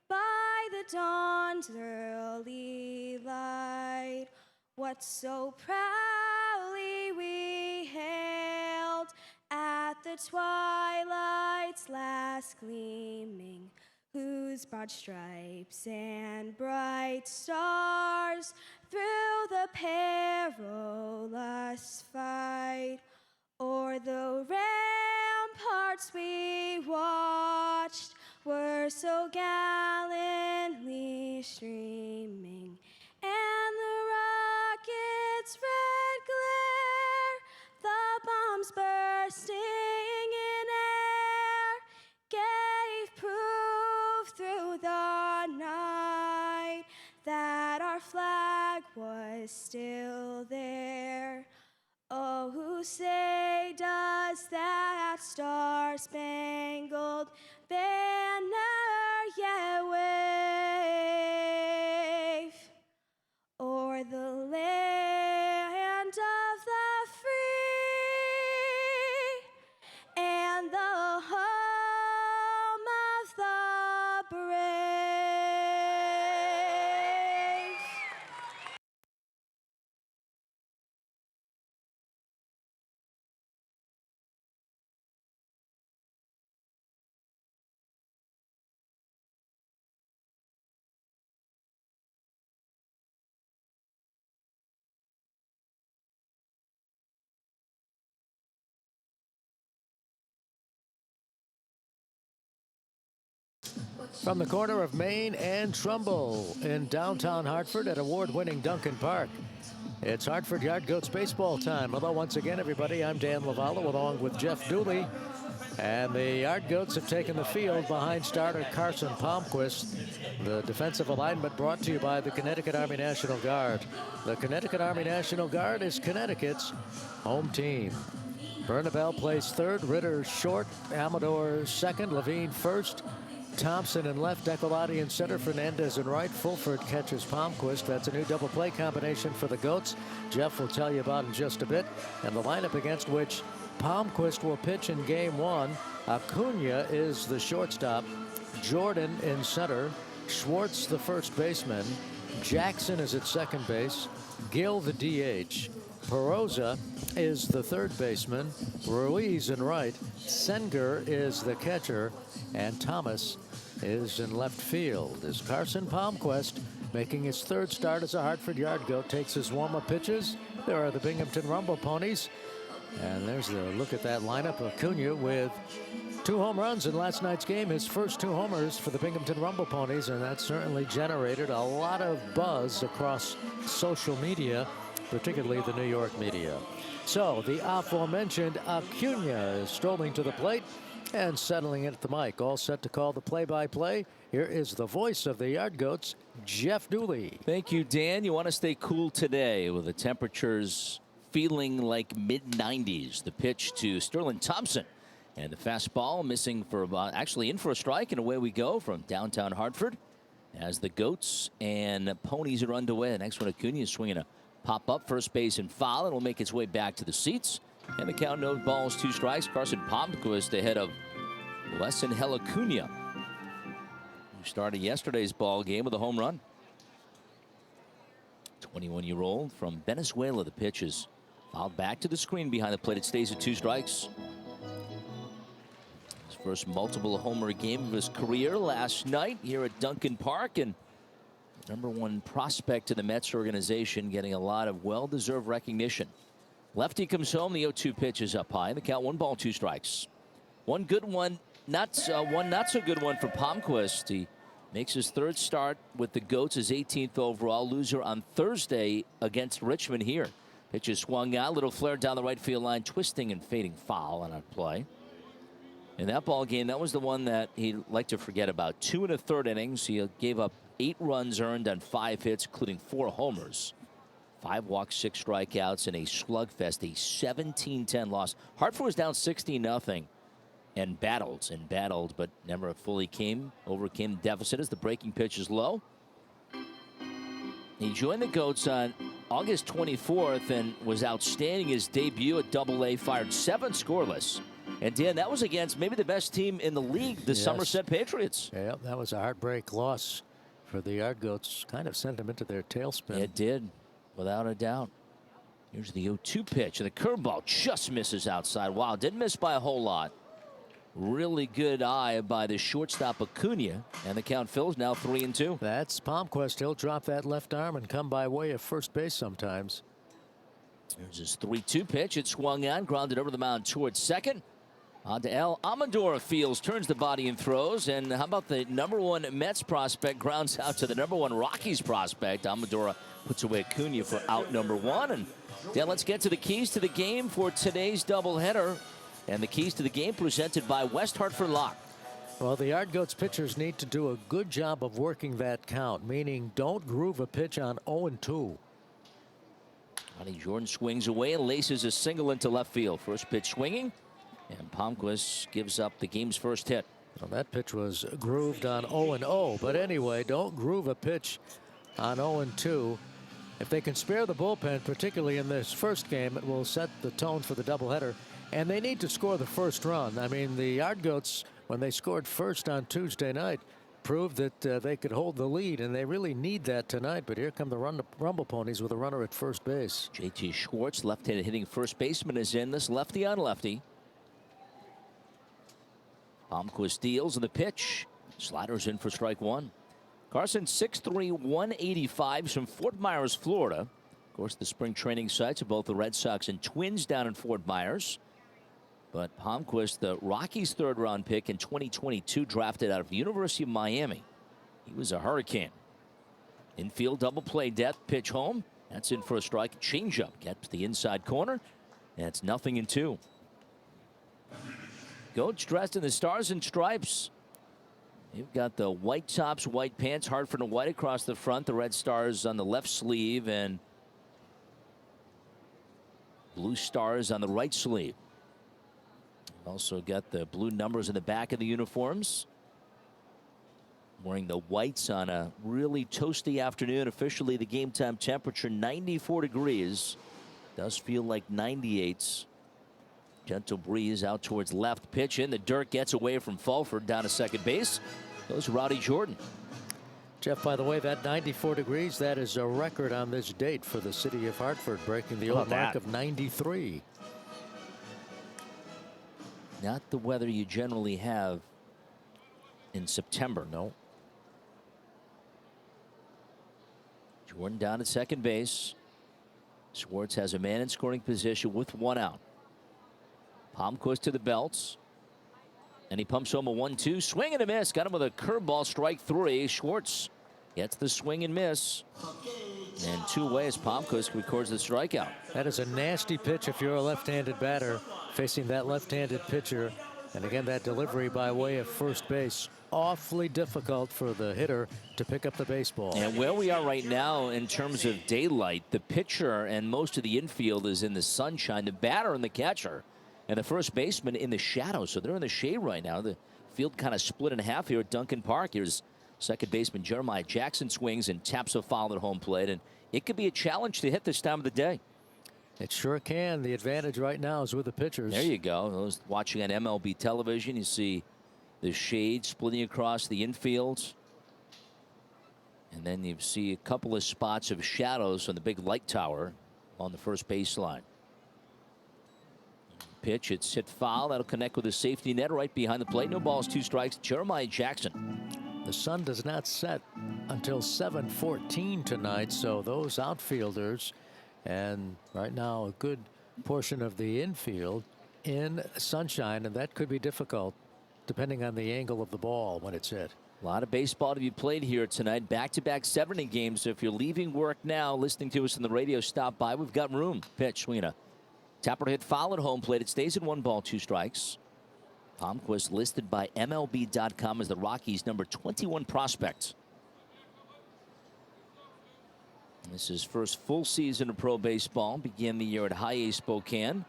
By the dawn's early light, what so proudly we hailed at the twilight's last gleaming, whose broad stripes and bright stars through the perilous fight o'er the ramparts we watched were so gallantly streaming, and the rocket's red glare, the bombs bursting in air, gave proof through the night that our flag was still there. Oh, who say does that star-spangled banner yet wave o'er the land of the free and the home of the brave? From the corner of Main and Trumbull in downtown Hartford at award-winning Duncan Park, it's Hartford Yard Goats baseball time. Hello once again, everybody. I'm Dan Lavallo along with Jeff Dooley. And the Yard Goats have taken the field behind starter Carson Palmquist. The defensive alignment brought to you by the Connecticut Army National Guard. The Connecticut Army National Guard is Connecticut's home team. Bernabel plays third, Ritter short, Amador second, Levine first, Thompson in left, Decolati in center, Fernandez in right. Fulford catches Palmquist. That's a new double play combination for the Goats. Jeff will tell you about in just a bit. And the lineup against which Palmquist will pitch in game one. Acuna is the shortstop. Jordan in center. Schwartz the first baseman. Jackson is at second base. Gill the DH. Peroza is the third baseman. Ruiz in right. Senger is the catcher. And Thomas is in left field. As Carson Palmquist, making his third start as a Hartford Yard Goat, takes his warm-up pitches. There are the Binghamton Rumble Ponies. And there's the look at that lineup. Acuna with 2 home runs in last night's game. His first 2 homers for the Binghamton Rumble Ponies. And that certainly generated a lot of buzz across social media, particularly the New York media. So the aforementioned Acuna is strolling to the plate and settling in at the mic. All set to call the play-by-play. Here is the voice of the Yard Goats, Jeff Dooley. Thank you, Dan. You want to stay cool today with the temperatures feeling like mid-90s. The pitch to Sterling Thompson. And the fastball missing for about, actually in for a strike, and away we go from downtown Hartford as the Goats and Ponies are underway. The next one, Acuna is swinging a pop-up first base and foul. It will make its way back to the seats. And the count, no balls, 2 strikes. Carson Palmquist ahead of Wesson Acuna, who started yesterday's ball game with a home run. 21-year-old from Venezuela. The pitch is fouled back to the screen behind the plate. It stays at 2 strikes. His first multiple homer game of his career last night here at Duncan Park, and #1 prospect to the Mets organization, getting a lot of well-deserved recognition. Lefty comes home. The 0-2 pitch is up high. The count, 1 ball, 2 strikes. One good one, one not so good one for Palmquist. He makes his 3rd start with the Goats, his 18th overall. Loser on Thursday against Richmond here. Pitch is swung out. Little flare down the right field line. Twisting and fading foul on that play. In that ball game, that was the one that he liked to forget about. 2 1/3 innings. He gave up 8 runs earned on 5 hits, including 4 homers. 5 walks, 6 strikeouts, and a slugfest, a 17-10 loss. Hartford was down 16-0 and battled, but never fully overcame the deficit as the breaking pitch is low. He joined the Goats on August 24th and was outstanding his debut at Double-A, fired 7 scoreless. And Dan, that was against maybe the best team in the league, the Yes. Somerset Patriots. Yeah, that was a heartbreak loss for the Yard Goats. Kind of sent them into their tailspin. It did, without a doubt. Here's the 0-2 pitch, and the curveball just misses outside. Wow, didn't miss by a whole lot. Really good eye by the shortstop Acuna, and the count fills now 3-2. That's Palmquist. He'll drop that left arm and come by way of first base sometimes. Here's his 3-2 pitch. It swung on, grounded over the mound towards second. On to El Amador fields, turns the body and throws. And how about the #1 Mets prospect grounds out to the #1 Rockies prospect. Amador puts away Acuna for out #1. And then let's get to the keys to the game for today's doubleheader. And the keys to the game presented by West Hartford Lock. Well, the Yard Goats pitchers need to do a good job of working that count, meaning don't groove a pitch on 0-2. Jordan swings away and laces a single into left field. First pitch swinging, and Palmquist gives up the game's first hit. Well, that pitch was grooved on 0-0, but anyway, don't groove a pitch on 0-2. If they can spare the bullpen, particularly in this first game, it will set the tone for the doubleheader. And they need to score the first run. I mean, the Yard Goats, when they scored first on Tuesday night, proved that they could hold the lead, and they really need that tonight. But here come the Rumble Ponies with a runner at first base. JT Schwartz, left-handed hitting first baseman, is in this lefty on lefty. Palmquist deals, and the pitch. Sliders in for strike one. Carson, 6'3", 185 from Fort Myers, Florida. Of course, the spring training sites of both the Red Sox and Twins down in Fort Myers. But Palmquist, the Rockies' third-round pick in 2022, drafted out of the University of Miami. He was a Hurricane. Infield double play depth, pitch home. That's in for a strike. Changeup gets to the inside corner. That's 0-2. Goats dressed in the stars and stripes. You've got the white tops, white pants, Hartford and white across the front. The red stars on the left sleeve and blue stars on the right sleeve. Also got the blue numbers in the back of the uniforms. Wearing the whites on a really toasty afternoon. Officially the game time temperature 94 degrees. Does feel like 98s. Gentle breeze out towards left. Pitch in the dirt, gets away from Fulford down to second base. Goes Rowdy Jordan. Jeff, by the way, that 94 degrees, that is a record on this date for the city of Hartford, breaking the old mark of 93. Not the weather you generally have in September. No. Jordan down at second base. Schwartz has a man in scoring position with one out. Palmquist to the belts. And he pumps home a 1-2. Swing and a miss. Got him with a curveball, strike three. Schwartz gets the swing and miss. And two away as Palmquist records the strikeout. That is a nasty pitch if you're a left-handed batter facing that left-handed pitcher. And again, that delivery by way of first base. Awfully difficult for the hitter to pick up the baseball. And where we are right now in terms of daylight, the pitcher and most of the infield is in the sunshine. The batter and the catcher and the first baseman in the shadow. So they're in the shade right now. The field kind of split in half here at Duncan Park. Here's second baseman Jeremiah Jackson swings and taps a foul at home plate. And it could be a challenge to hit this time of the day. It sure can. The advantage right now is with the pitchers. There you go. Those watching on MLB television, you see the shade splitting across the infield. And then you see a couple of spots of shadows on the big light tower on the first baseline. Pitch, it's hit foul. That'll connect with a safety net right behind the plate. No balls, two strikes. Jeremiah Jackson. The sun does not set until 7:14 tonight, so those outfielders and right now a good portion of the infield in sunshine, and that could be difficult depending on the angle of the ball when it's hit. A lot of baseball to be played here tonight. Back-to-back 7-inning games. So if you're leaving work now, listening to us on the radio, stop by. We've got room. Pitch, swing a tapper hit foul at home plate. It stays at 1 ball, 2 strikes. Palmquist listed by MLB.com as the Rockies' number 21 prospect. This is first full season of pro baseball. Began the year at High A Spokane.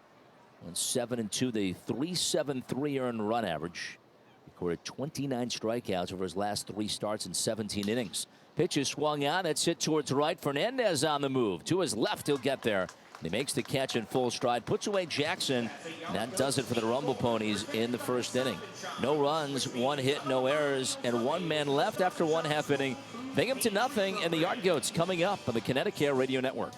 Went 7-2, the 3.73 earned run average. Recorded 29 strikeouts over his last 3 starts in 17 innings. Pitch is swung on. That's hit towards right. Fernandez on the move. To his left, he'll get there. He makes the catch in full stride, puts away Jackson, and that does it for the Rumble Ponies in the first inning. No runs, 1 hit, no errors, and 1 man left after 1/2 inning. Binghamton nothing, and the Yard Goats coming up on the Connecticut Radio Network.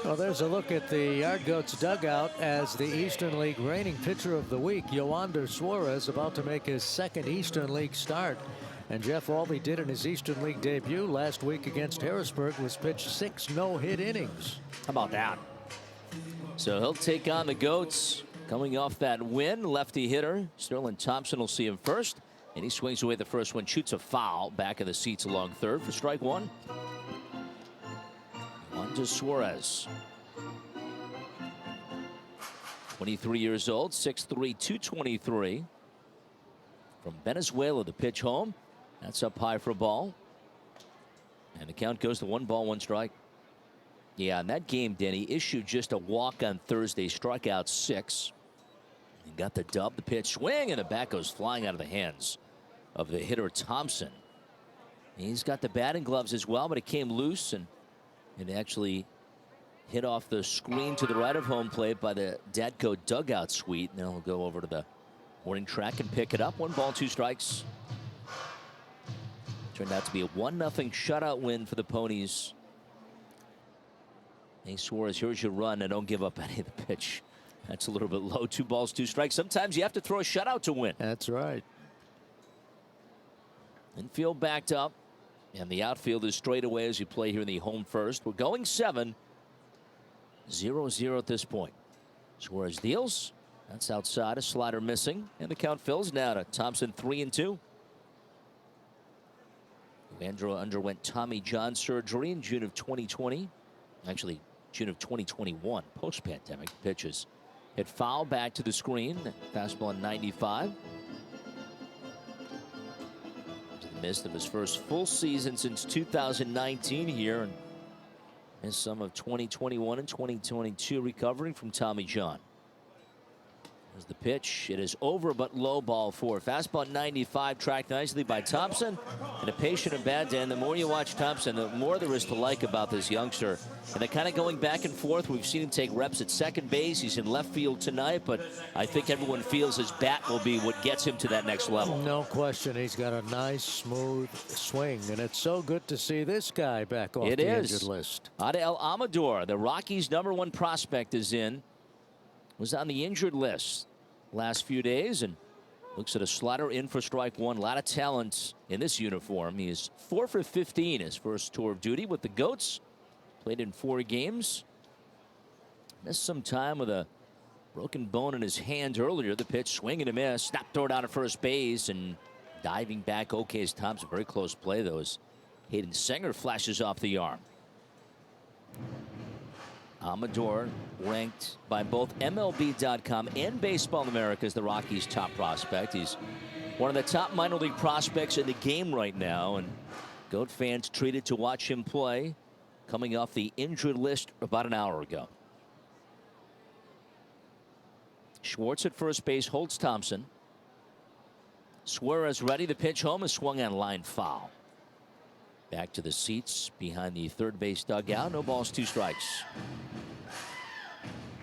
Well, there's a look at the Yard Goats dugout as the Eastern League reigning pitcher of the week, Joander Suarez, about to make his second Eastern League start. And Jeff, all he did in his Eastern League debut last week against Harrisburg was pitch 6 no-hit innings. How about that? So he'll take on the Goats coming off that win. Lefty hitter Sterling Thompson will see him first, and he swings away the first one, shoots a foul back in the seats along third for strike 1. On to Suarez. 23 years old, 6'3", 223. From Venezuela, the pitch home. That's up high for a ball. And the count goes to 1 ball, 1 strike. Yeah, in that game, Denny issued just a walk on Thursday, struck out 6. And got the dub, the pitch swing, and the bat goes flying out of the hands of the hitter Thompson. He's got the batting gloves as well, but it came loose and it actually hit off the screen to the right of home plate by the Dadco dugout suite. Now we'll go over to the warning track and pick it up. 1 ball, 2 strikes. Turned out to be a 1-0 shutout win for the Ponies. Hey, Suarez, here's your run, and don't give up any of the pitch. That's a little bit low. 2 balls, 2 strikes. Sometimes you have to throw a shutout to win. That's right. Infield backed up, and the outfield is straight away as you play here in the home first. We're going 7. 0-0 at this point. Suarez deals. That's outside. A slider missing, and the count fills now to Thompson 3-2. Joander underwent Tommy John surgery in June of 2020. Actually, June of 2021, post-pandemic. Pitches hit foul back to the screen. Fastball at 95. In the midst of his first full season since 2019 here, and missed some of 2021 and 2022 recovering from Tommy John. There's the pitch. It is over, but low, ball 4. Fastball at 95, tracked nicely by Thompson. And a patient and bad, Dan. The more you watch Thompson, the more there is to like about this youngster. And they're kind of going back and forth. We've seen him take reps at second base. He's in left field tonight, but I think everyone feels his bat will be what gets him to that next level. No question. He's got a nice, smooth swing, and it's so good to see this guy back off the injured list. Adel Amador, the Rockies' #1 prospect, is in. Was on the injured list last few days, and looks at a slider in for strike 1. A lot of talent in this uniform. He is 4 for 15 his first tour of duty with the Goats. Played in 4 games. Missed some time with a broken bone in his hand earlier. The pitch, swing and a miss. Snap throw down to first base, and diving back. Okay, as Thompson, very close play though, as Hayden Senger flashes off the arm. Amador, ranked by both MLB.com and Baseball America as the Rockies' top prospect. He's one of the top minor league prospects in the game right now, and Goat fans treated to watch him play, coming off the injured list about an hour ago. Schwartz at first base holds Thompson. Suarez ready. The pitch home is swung on, line foul. Back to the seats behind the third base dugout. No balls, 2 strikes.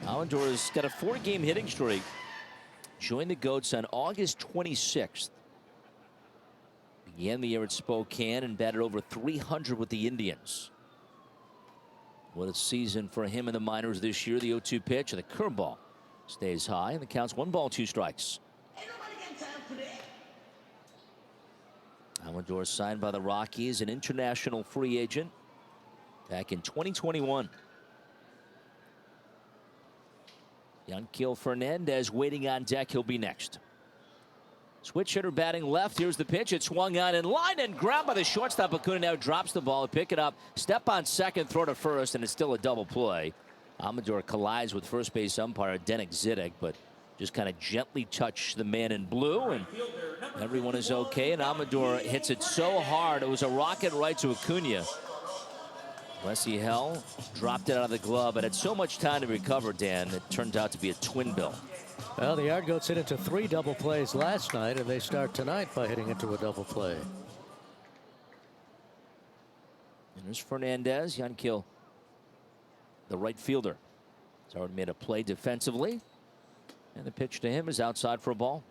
Joander's got a 4-game hitting streak. Joined the Goats on August 26th. Began the year at Spokane and batted over 300 with the Indians. What a season for him in the minors this year. The 0-2 pitch and the curveball stays high, and the count's 1 ball, 2 strikes. Joander signed by the Rockies, an international free agent back in 2021. Yanquiel Fernandez waiting on deck. He'll be next. Switch hitter batting left. Here's the pitch. It swung on in line and grabbed by the shortstop. Acuna now drops the ball. Pick it up. Step on second. Throw to first. And it's still a double play. Amador collides with first base umpire Denik Zidek, but just kind of gently touched the man in blue. And everyone is okay. And Amador hits it so hard. It was a rocket right to Acuna. Wesley Hell dropped it out of the glove, but had so much time to recover, Dan. It turned out to be a twin bill. Well, the Yard Goats hit into 3 double plays last night, and they start tonight by hitting into a double play. And there's Fernandez. Yanquiel, the right fielder, has already made a play defensively. And the pitch to him is outside for a ball.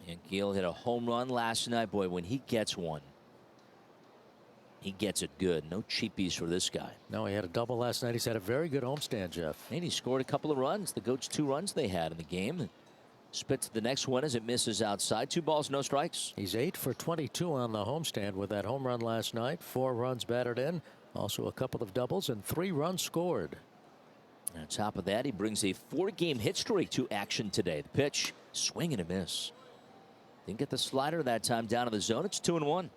Yanquiel hit a home run last night. Boy, when he gets one, he gets it good. No cheapies for this guy. No, he had a double last night. He's had a very good homestand, Jeff. And he scored a couple of runs. The Goats 2 runs they had in the game. Spits the next one as it misses outside. 2 balls, no strikes. He's 8 for 22 on the homestand with that home run last night. 4 runs batted in. Also a couple of doubles and 3 runs scored. And on top of that, he brings a 4-game hit streak to action today. The pitch, swing and a miss. Didn't get the slider that time down to the zone. It's 2-1.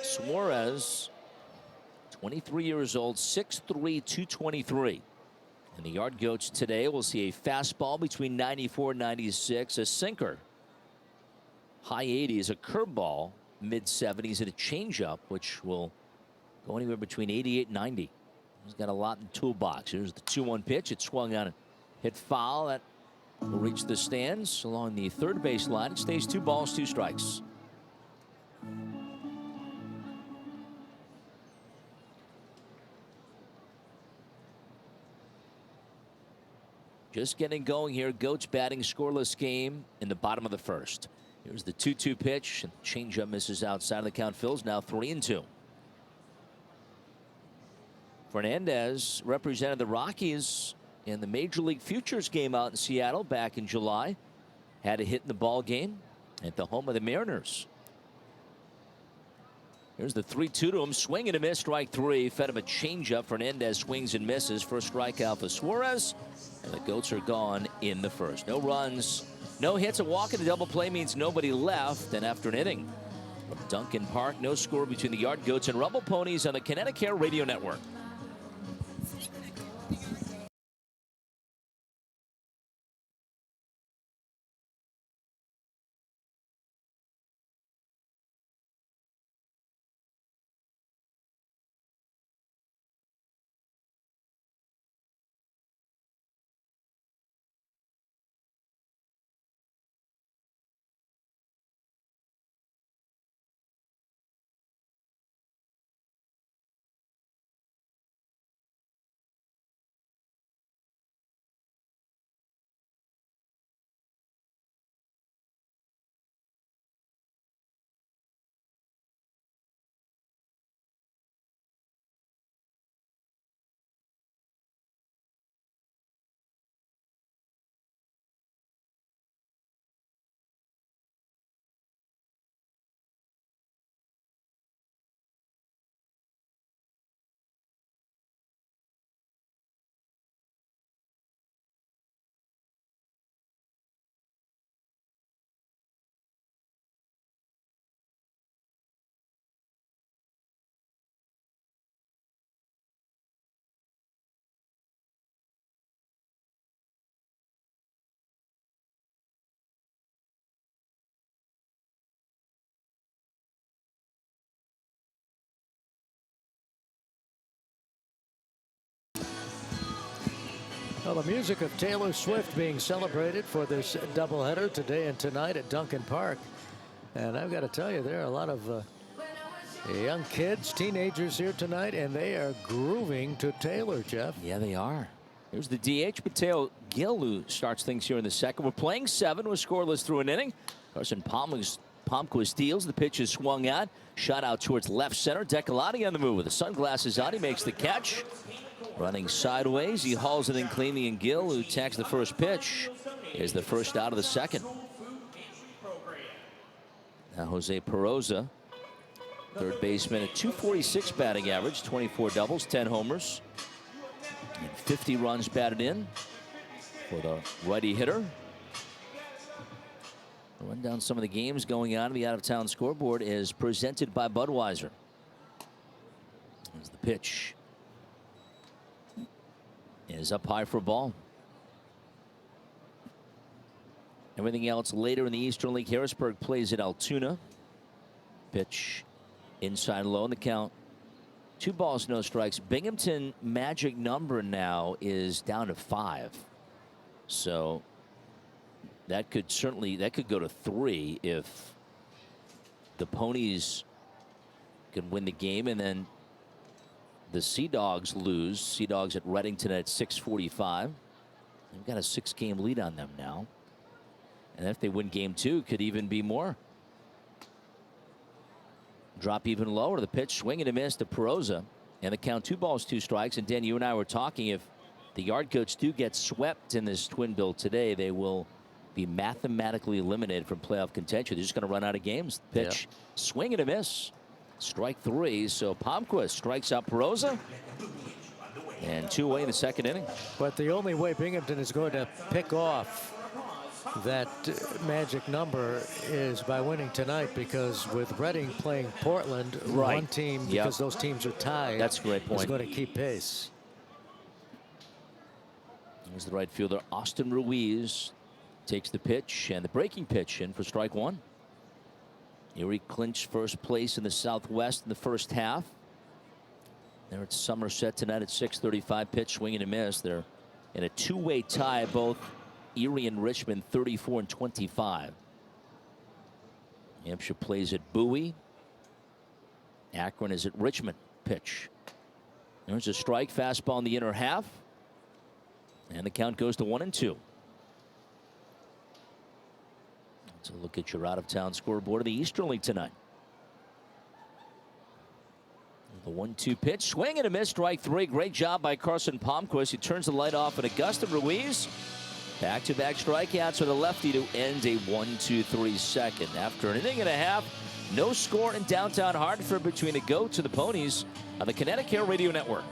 Suarez, 23 years old, 6'3", 223. And the Yard Goats today will see a fastball between 94 and 96, a sinker, high 80s, a curveball, mid 70s, and a changeup, which will go anywhere between 88 and 90. He's got a lot in the toolbox. Here's the 2-1 pitch. It swung on and hit foul. That will reach the stands along the third base line. It stays 2 balls, 2 strikes. Just getting going here. Goats batting scoreless game in the bottom of the first. Here's the 2-2 pitch. And changeup misses outside of the count. Phil's now 3-2. Fernandez represented the Rockies in the Major League Futures game out in Seattle back in July. Had a hit in the ball game at the home of the Mariners. Here's the 3-2 to him. Swing and a miss. Strike 3. Fed him a changeup. Fernandez swings and misses. First strikeout for Suarez. And the Goats are gone in the first. No runs, no hits. A walk and a double play means nobody left. And after an inning from Duncan Park, no score between the Yard Goats and Rumble Ponies on the Connecticut Radio Network. Well, the music of Taylor Swift being celebrated for this doubleheader today and tonight at Duncan Park. And I've got to tell you, there are a lot of young kids, teenagers here tonight, and they are grooving to Taylor, Jeff. Yeah, they are. Here's the DH, Mateo Gil, who starts things here in the second. We're playing 7 with scoreless through an inning. Carson Palmquist steals. The pitch is swung out. Shot out towards left center. Decolati on the move with the sunglasses on. He makes the catch. Running sideways. He hauls it in cleanly, and Gil, who tags the first pitch, is the first out of the second. Now Jose Peroza, third baseman, at .246 batting average, 24 doubles, 10 homers, and 50 runs batted in for the righty hitter. Run down some of the games going on. The out-of-town scoreboard is presented by Budweiser. As the pitch is up high for a ball. Everything else later in the Eastern League. Harrisburg plays at Altoona. Pitch inside low in the count. 2 balls, no strikes. Binghamton magic number now is down to 5. So that could go to 3 if the Ponies can win the game, and then the Sea Dogs lose. Sea Dogs at Reddington at 6:45. They've got a 6-game lead on them now. And if they win game 2, could even be more. Drop even lower. The pitch, swing and a miss to Peroza. And the count 2 balls, 2 strikes. And Dan, you and I were talking, if the Yard Goats do get swept in this twin bill today, they will be mathematically eliminated from playoff contention. They're just going to run out of games. Pitch, swing and a miss. Strike 3. So Palmquist strikes out Peroza. And 2 away in the second inning. But the only way Binghamton is going to pick off that magic number is by winning tonight, because with Reading playing Portland, one team, because those teams are tied, that's a great point, is going to keep pace. There's the right fielder Austin Ruiz, takes the pitch and the breaking pitch in for strike 1. Erie clinched first place in the Southwest in the first half. They're at Somerset tonight at 6:35. Pitch, swing and a miss. They're in a 2-way tie, both Erie and Richmond, 34 and 25. Hampshire plays at Bowie. Akron is at Richmond. Pitch. There's a strike, fastball in the inner half. And the count goes to 1-2. Let's look at your out-of-town scoreboard of the Eastern League tonight. The 1-2 pitch, swing and a miss, strike 3. Great job by Carson Palmquist. He turns the light off, and Augusta Ruiz, back-to-back strikeouts for the lefty to end a 1-2-3 second. After an inning and a half, no score in downtown Hartford between the Goats and the Ponies on the Connecticut Radio Network.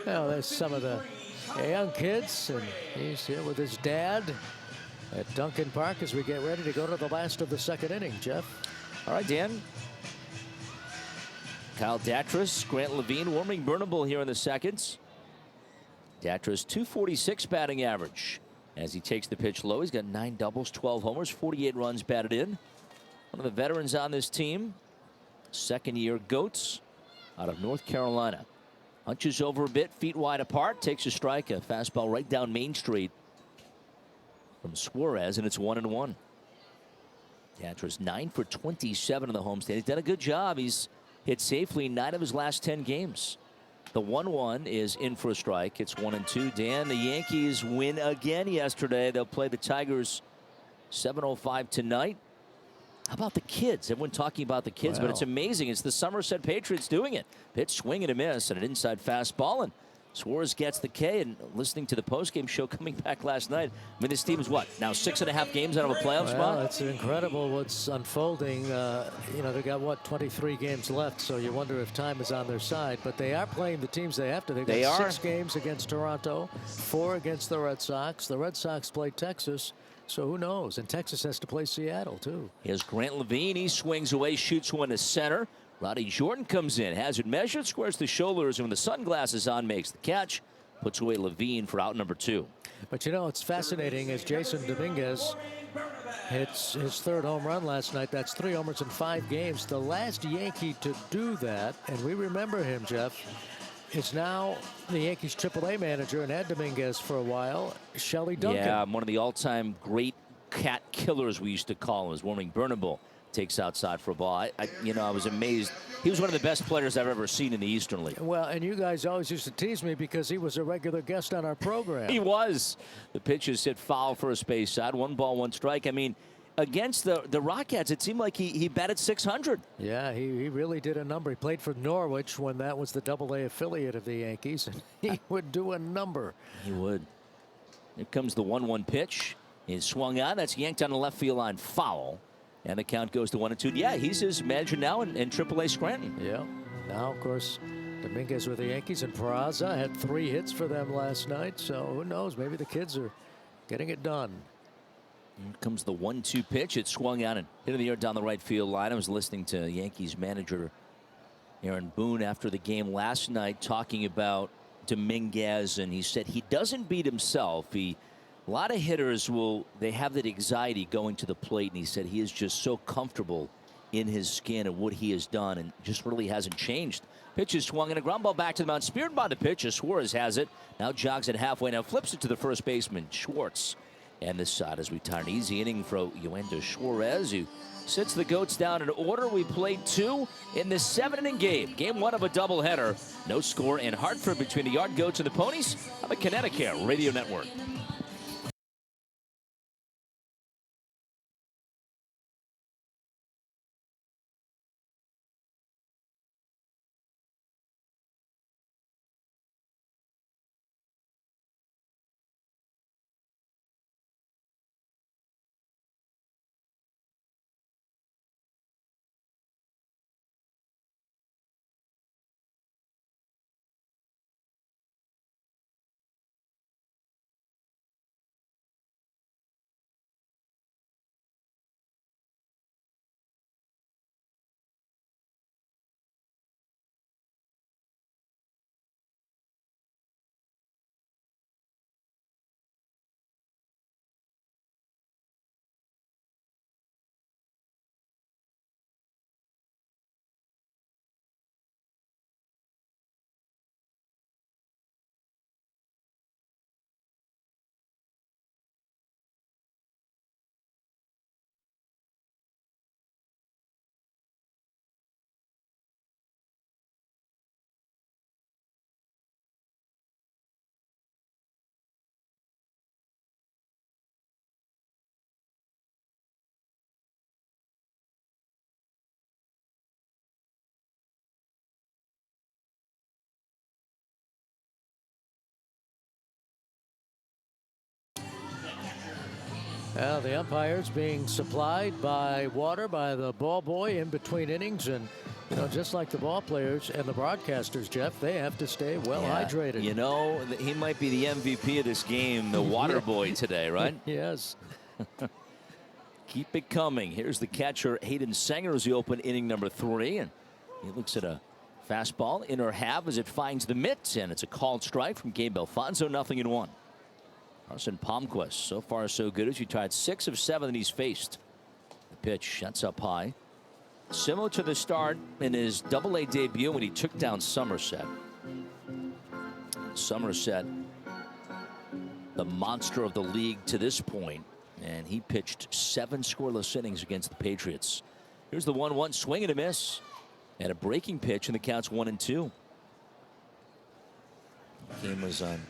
Well, there's some of the young kids, and he's here with his dad at Duncan Park as we get ready to go to the last of the second inning, Jeff. All right, Dan. Kyle Datras, Grant Levine warming Burnable here in the seconds. Datras 246 batting average as he takes the pitch low. He's got 9 doubles, 12 homers, 48 runs batted in. One of the veterans on this team, second-year Goats out of North Carolina. Hunches over a bit, feet wide apart, takes a strike, a fastball right down Main Street from Suarez, and it's 1-1. Datras 9 for 27 in the homestand. He's done a good job. He's hit safely 9 of his last 10 games. The 1-1 is in for a strike. It's 1-2. Dan, the Yankees win again yesterday. They'll play the Tigers 7:05 tonight. How about the kids? Everyone talking about the kids, but it's amazing. It's the Somerset Patriots doing it. Pitch, swing and a miss, and an inside fastball, and Suarez gets the K. And listening to the postgame show coming back last night, I mean, this team is what, now 6.5 games out of a playoff spot? It's incredible what's unfolding. They got, 23 games left, so you wonder if time is on their side. But they are playing the teams they have to. They've got 6 games against Toronto, 4 against the Red Sox. The Red Sox play Texas. So who knows? And Texas has to play Seattle, too. Here's Grant Levine. He swings away, shoots one to center. Roddy Jordan comes in, has it measured, squares the shoulders, and with the sunglasses on, makes the catch. Puts away Levine for out number 2. But, it's fascinating as Jason Dominguez hits his 3rd home run last night. That's 3 homers in 5 games. The last Yankee to do that, and we remember him, Jeff, is now the Yankees AAA manager and had Dominguez for a while, Shelley Duncan. Yeah, one of the all-time great cat killers we used to call him, is warming Burnable. Takes outside for a ball. I was amazed. He was one of the best players I've ever seen in the Eastern League. Well, and you guys always used to tease me because he was a regular guest on our program. He was. The pitches hit foul for a space side. 1 ball, 1 strike. I mean, against the Rockettes, it seemed like he batted 600. Yeah, he really did a number. He played for Norwich when that was the AA affiliate of the Yankees, and he would do a number. He would. Here comes the 1-1 pitch. He's swung on. That's yanked on the left field line, foul. And the count goes to 1-2. Yeah, he's his manager now in AAA Scranton. Yeah. Now, of course, Dominguez with the Yankees, and Peraza had 3 hits for them last night. So who knows? Maybe the kids are getting it done. Here comes the 1-2 pitch. It swung out and hit in the air down the right field line. I was listening to Yankees manager Aaron Boone after the game last night talking about Dominguez, and he said he doesn't beat himself. A lot of hitters they have that anxiety going to the plate, and he said he is just so comfortable in his skin and what he has done, and just really hasn't changed. Pitch is swung and a ground ball back to the mound, speared by the pitcher. Suarez has it, now jogs it halfway, now flips it to the first baseman, Schwartz. And this side as we tie an easy inning for Joander Suarez, who sits the Goats down in order. We played 2 in the 7-inning game. Game 1 of a doubleheader. No score in Hartford between the Yard Goats and the Ponies on the Connecticut Radio Network. Well, the umpires being supplied by water by the ball boy in between innings, and just like the ball players and the broadcasters, Jeff, they have to stay well hydrated. He might be the MVP of this game, the water boy today, right? Yes. Keep it coming. Here's the catcher, Hayden Sanger, as he open inning number 3, and he looks at a Fastball in her half as it finds the mitt, and it's a called strike from Gabe Alfonso. 0-1. Carson Palmquist, so far so good as he tied 6 of 7 that he's faced. The pitch, that's up high. Similar to the start in his Double-A debut when he took down Somerset. Somerset, the monster of the league to this point, and he pitched 7 scoreless innings against the Patriots. Here's the 1-1 swing and a miss, and a breaking pitch, and the count's 1-2. Game was on.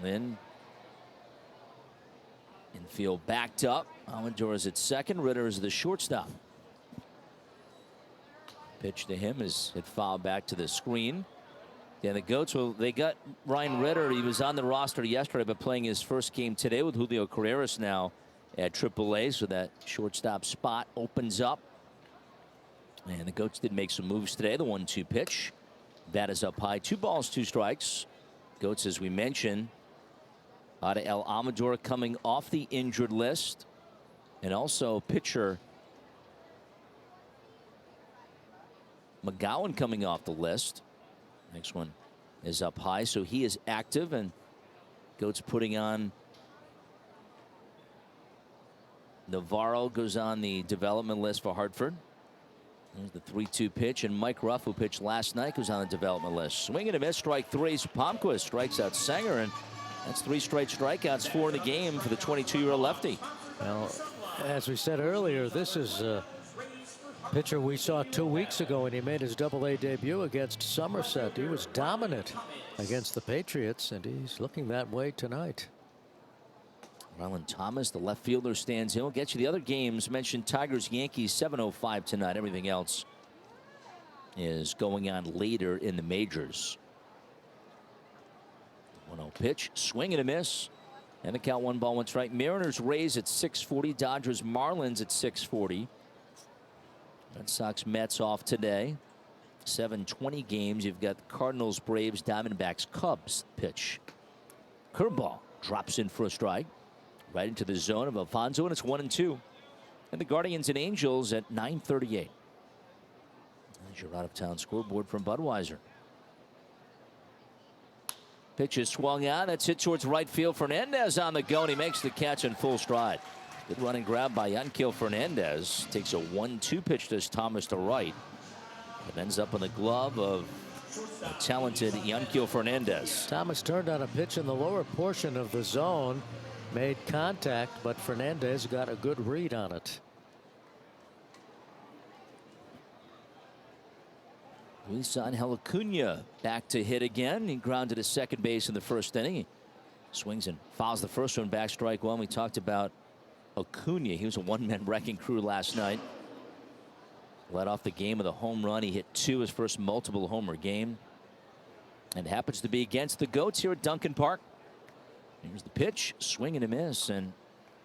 Lynn. Infield backed up. Amador is at second. Ritter is the shortstop. Pitch to him is hit foul back to the screen. Yeah, the Goats, well, they got Ryan Ritter. He was on the roster yesterday, but playing his first game today with Julio Carreras now at AAA. So that shortstop spot opens up. And the Goats did make some moves today. The 1-2 pitch. That is up high. 2 balls, 2 strikes. Goats, as we mentioned, Ada El Amador coming off the injured list. And also pitcher McGowan coming off the list. Next one is up high, so he is active, and Goats putting on. Navarro goes on the development list for Hartford. There's the 3-2 pitch, and Mike Ruff, who pitched last night, goes on the development list. Swing and a miss, strike 3. Palmquist strikes out Sanger, and that's 3 straight strikeouts, 4 in the game for the 22-year-old lefty. Well, as we said earlier, this is a pitcher we saw 2 weeks ago when he made his Double-A debut against Somerset. He was dominant against the Patriots, and he's looking that way tonight. Rylan Thomas, the left fielder, stands in. We'll get you the other games. Mentioned Tigers, Yankees, 7:05 tonight. Everything else is going on later in the majors. 1-0 pitch, swing and a miss. And the count 1 ball, 1 strike. Mariners, Rays at 6:40. Dodgers, Marlins at 6:40. Red Sox, Mets off today. 7:20 games. You've got Cardinals, Braves, Diamondbacks, Cubs. Pitch. Curveball drops in for a strike. Right into the zone of Alfonso, and it's 1-2. And the Guardians and Angels at 9:38. There's your out-of-town scoreboard from Budweiser. Pitch is swung on. That's hit towards right field. Fernandez on the go, and he makes the catch in full stride. Good run and grab by Yanquiel Fernandez. Takes a 1-2 pitch to Thomas to right. It ends up in the glove of a talented Yanquiel Fernandez. Thomas turned on a pitch in the lower portion of the zone, made contact, but Fernandez got a good read on it. Luisangel Acuna back to hit again. He grounded to second base in the first inning. He swings and fouls the first one back, strike 1. We talked about Acuna. He was a one-man wrecking crew last night. Led off the game with a home run. He hit 2, his first multiple homer game. And happens to be against the Goats here at Duncan Park. Here's the pitch, swing and a miss. And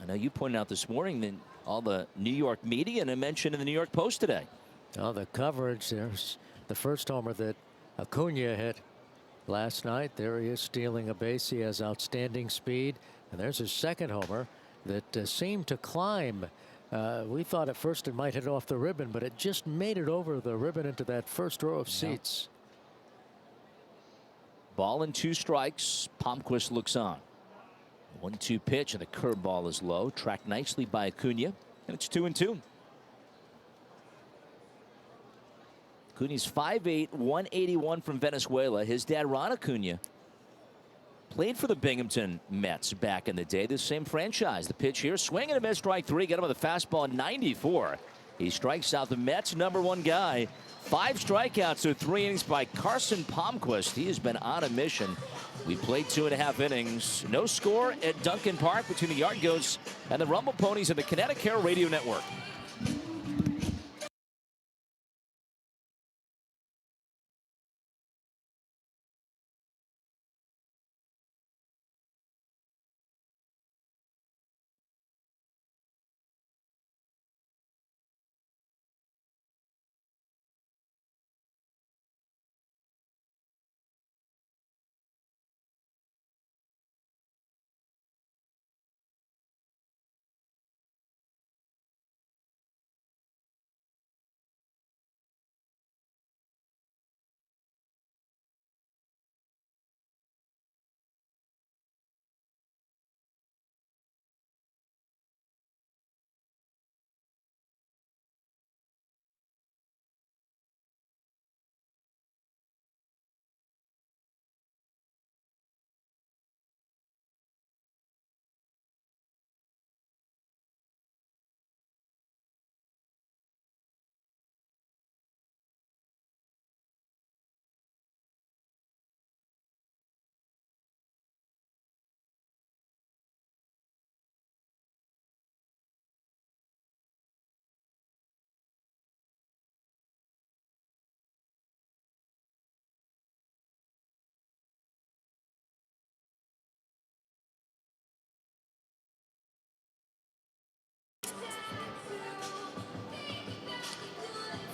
I know you pointed out this morning that all the New York media, and I mentioned in the New York Post today. Oh, the coverage. There's the first homer that Acuna hit last night. There he is stealing a base. He has outstanding speed. And there's his second homer that seemed to climb. We thought at first it might hit off the ribbon, but it just made it over the ribbon into that first row of seats. Ball and 2 strikes. Palmquist looks on. 1-2 pitch, and the curveball is low. Tracked nicely by Acuna, and it's 2-2. Acuna's 5'8", 181 from Venezuela. His dad, Ron Acuna, played for the Binghamton Mets back in the day. This same franchise. The pitch here, swing and a miss, strike 3. Got him with a fastball, 94. He strikes out the Mets' #1 guy. 5 strikeouts through 3 innings by Carson Palmquist. He has been on a mission. We played 2.5 innings. No score at Duncan Park between the Yard Goats and the Rumble Ponies and the Connecticut Radio Network.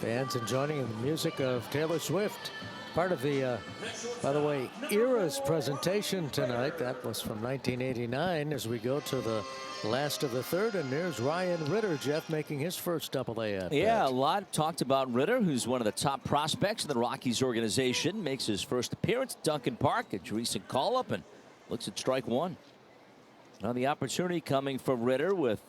Fans enjoying the music of Taylor Swift. Part of the, by the way, Era's presentation tonight. That was from 1989 as we go to the last of the third. And there's Ryan Ritter, Jeff, making his first double-A at Yeah, bat. a lot talked about Ritter, who's one of the top prospects in the Rockies organization. Makes his first appearance at Duncan Park. A recent call-up and looks at strike one. Now the opportunity coming for Ritter with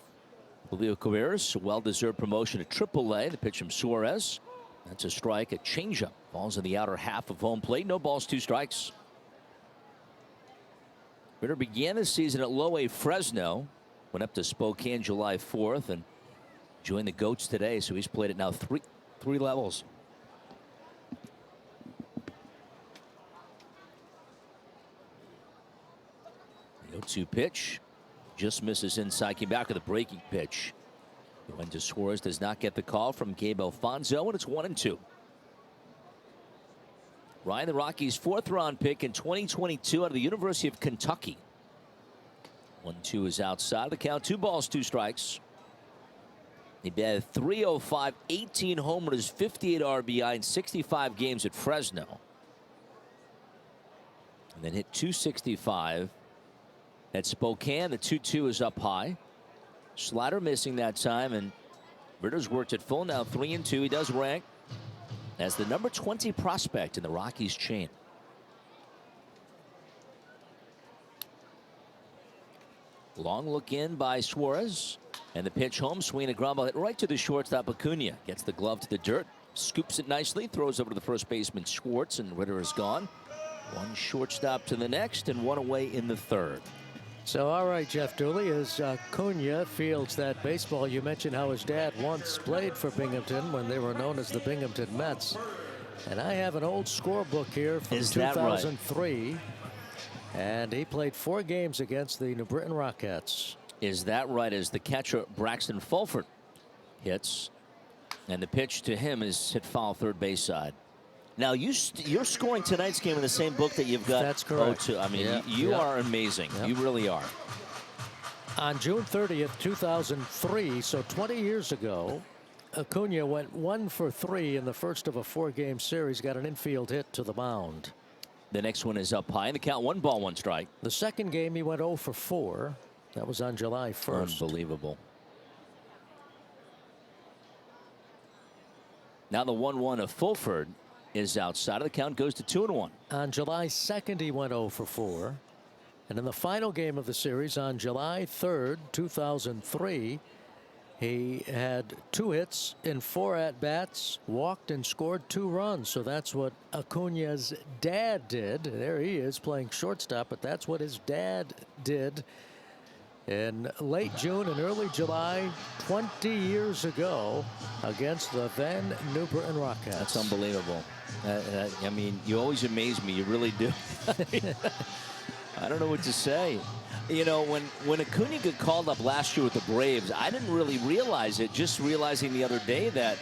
Julio Cabrera's well-deserved promotion to AAA. The pitch from Suarez. That's a strike, a changeup. Falls in the outer half of home plate. No balls, 2 strikes. Ritter began the season at low A Fresno. Went up to Spokane July 4th and joined the Goats today. So he's played it now three levels. The 0-2 pitch. Just misses inside. Came back with a breaking pitch. It went to Suarez. Does not get the call from Gabe Alfonso, and it's 1-2. Ryan, the Rockies' 4th-round pick in 2022 out of the University of Kentucky. 1-2 is outside the count. 2 balls, 2 strikes. He batted .305, 18 homers, 58 RBI in 65 games at Fresno. And then hit .265 at Spokane. The 2-2 is up high. Slider missing that time, and Ritter's worked at full now. 3-2. He does rank as the number 20 prospect in the Rockies chain. Long look in by Suarez, and the pitch home swing, a ground ball hit right to the shortstop. Acuna gets the glove to the dirt, scoops it nicely, throws over to the first baseman Schwartz, and Ritter is gone. One shortstop to the next, and one away in the third. So, all right, Jeff Dooley, as Acuna fields that baseball, you mentioned how his dad once played for Binghamton when they were known as the Binghamton Mets. And I have an old scorebook here from 2003. Right? And he played 4 games against the New Britain Rockettes. Is that right? As the catcher Braxton Fulford hits, and the pitch to him is hit foul third base side. Now you're scoring tonight's game in the same book that you've got. That's correct. I mean, you are amazing. You really are. On June 30th, 2003, so 20 years ago, Acuna went 1 for 3 in the first of a 4-game series. Got an infield hit to the mound. The next one is up high. The count 1 ball, 1 strike. The second game he went 0 for 4. That was on July 1st. Unbelievable. Now the 1-1 of Fulford is outside of the count, goes to 2-1. On July 2nd, he went 0 for 4. And in the final game of the series on July 3rd, 2003, he had 2 hits in 4 at-bats, walked and scored 2 runs. So that's what Acuna's dad did. There he is playing shortstop, but that's what his dad did in late June and early July 20 years ago against the then New Britain Rockettes. That's unbelievable. I mean, you always amaze me. You really do. I don't know what to say. You know, when Acuna got called up last year with the Braves, I didn't really realize it. Just realizing the other day that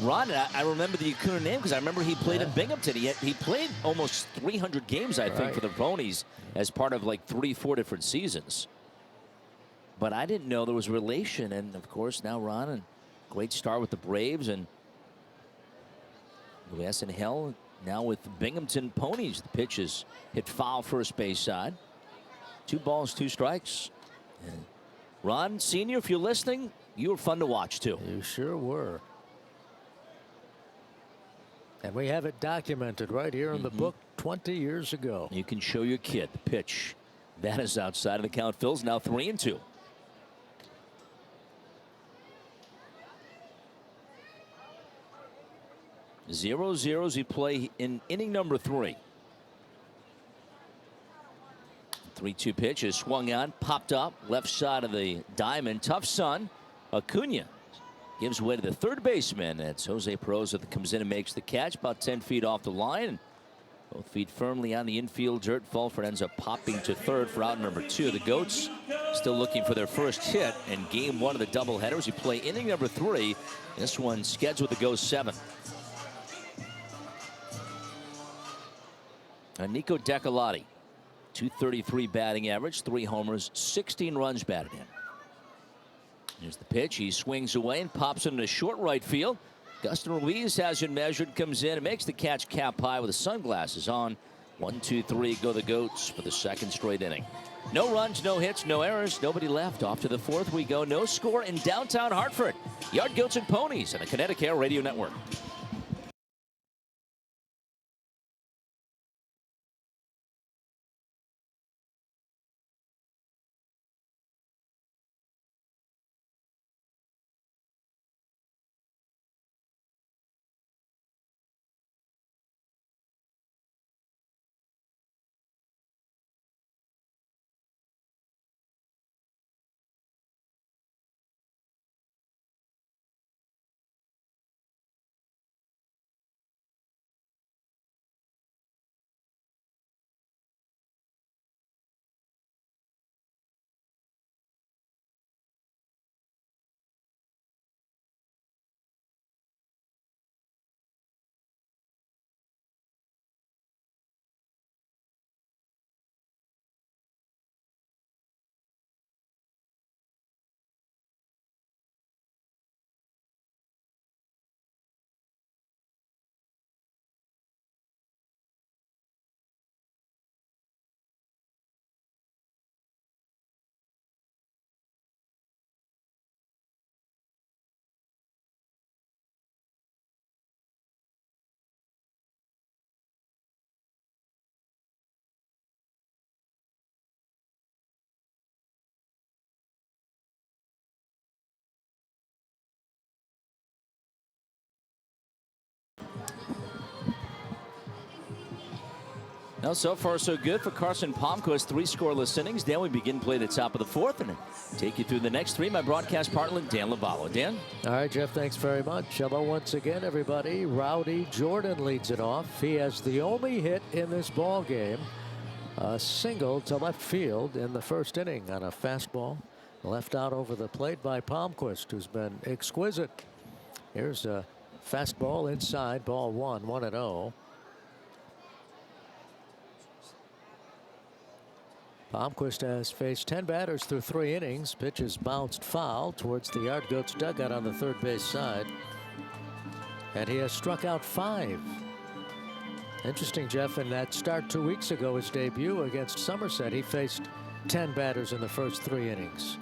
Ron, I remember the Acuna name because I remember he played in Binghamton. He played almost 300 games, I think, for the Ponies as part of like 3-4 different seasons. But I didn't know there was a relation. And, of course, now Ron, and great start with the Braves. And U.S. and Hell now with Binghamton Ponies. The pitch is hit foul first base side. 2 balls, 2 strikes. And Ron, Sr., if you're listening, you were fun to watch, too. You sure were. And we have it documented right here in the book 20 years ago. You can show your kid the pitch. That is outside of the count. Phil's now 3-2. Zero zeros. We play in inning number 3. 3-2 pitch is swung on, popped up, left side of the diamond. Tough sun. Acuna gives way to the third baseman. It's Jose Peroza that comes in and makes the catch about 10 feet off the line. Both feet firmly on the infield dirt. Fulford ends up popping to third for out number 2. The Goats still looking for their first hit in game 1 of the doubleheaders. We play inning number 3. This one scheduled to go 7. Nico Decolati, .233 batting average, 3 homers, 16 runs batted in. Here's the pitch. He swings away and pops into short right field. Gustin Ruiz has it measured, comes in and makes the catch cap high with the sunglasses on. 1, 2, 3 go the Goats for the second straight inning. No runs, no hits, no errors, nobody left. Off to the fourth we go. No score in downtown Hartford. Yard Goats and Ponies on the Kinetic Air Radio Network. Now, so far, so good for Carson Palmquist. 3 scoreless innings. Dan, we begin play at the top of the fourth and take you through the next 3. My broadcast partner, Dan Lovallo. Dan? All right, Jeff, thanks very much. Hello once again, everybody. Rowdy Jordan leads it off. He has the only hit in this ball game. A single to left field in the first inning on a fastball left out over the plate by Palmquist, who's been exquisite. Here's a fastball inside, ball 1, 1-0. Palmquist has faced 10 batters through 3 innings. Pitches bounced foul towards the Yard Goats dugout on the third base side. And he has struck out 5. Interesting, Jeff, in that start 2 weeks ago, his debut against Somerset, he faced 10 batters in the first 3 innings.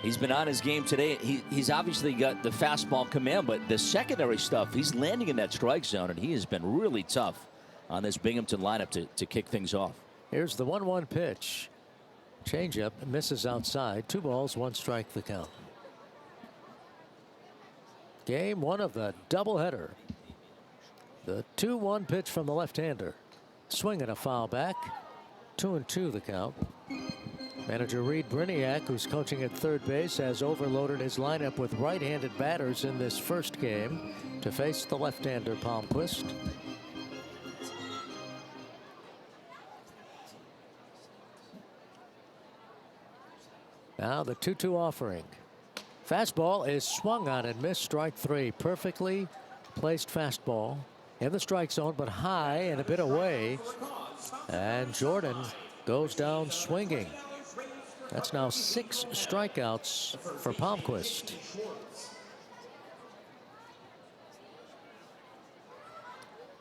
He's been on his game today. He's obviously got the fastball command, but the secondary stuff, he's landing in that strike zone, and he has been really tough on this Binghamton lineup to kick things off. Here's the 1-1 pitch. Changeup misses outside. 2 balls, 1 strike the count. Game 1 of the doubleheader. The 2-1 pitch from the left-hander. Swing and a foul back. 2-2 the count. Manager Reed Briniak, who's coaching at third base, has overloaded his lineup with right-handed batters in this first game to face the left-hander Palmquist. Now the 2-2 offering. Fastball is swung on and missed. Strike 3. Perfectly placed fastball in the strike zone, but high and a bit away. And Jordan goes down swinging. That's now 6 strikeouts for Palmquist.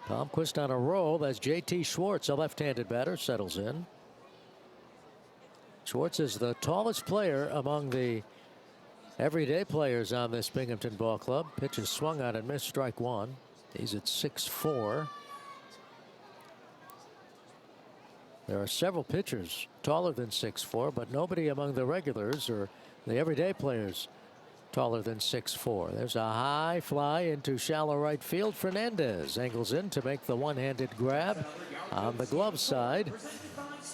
Palmquist on a roll as J.T. Schwartz, a left-handed batter, settles in. Schwartz is the tallest player among the everyday players on this Binghamton ball club. Pitch is swung on and missed. Strike 1. He's at 6'4". There are several pitchers taller than 6'4", but nobody among the regulars or the everyday players taller than 6'4". There's a high fly into shallow right field. Fernandez angles in to make the one-handed grab on the glove side.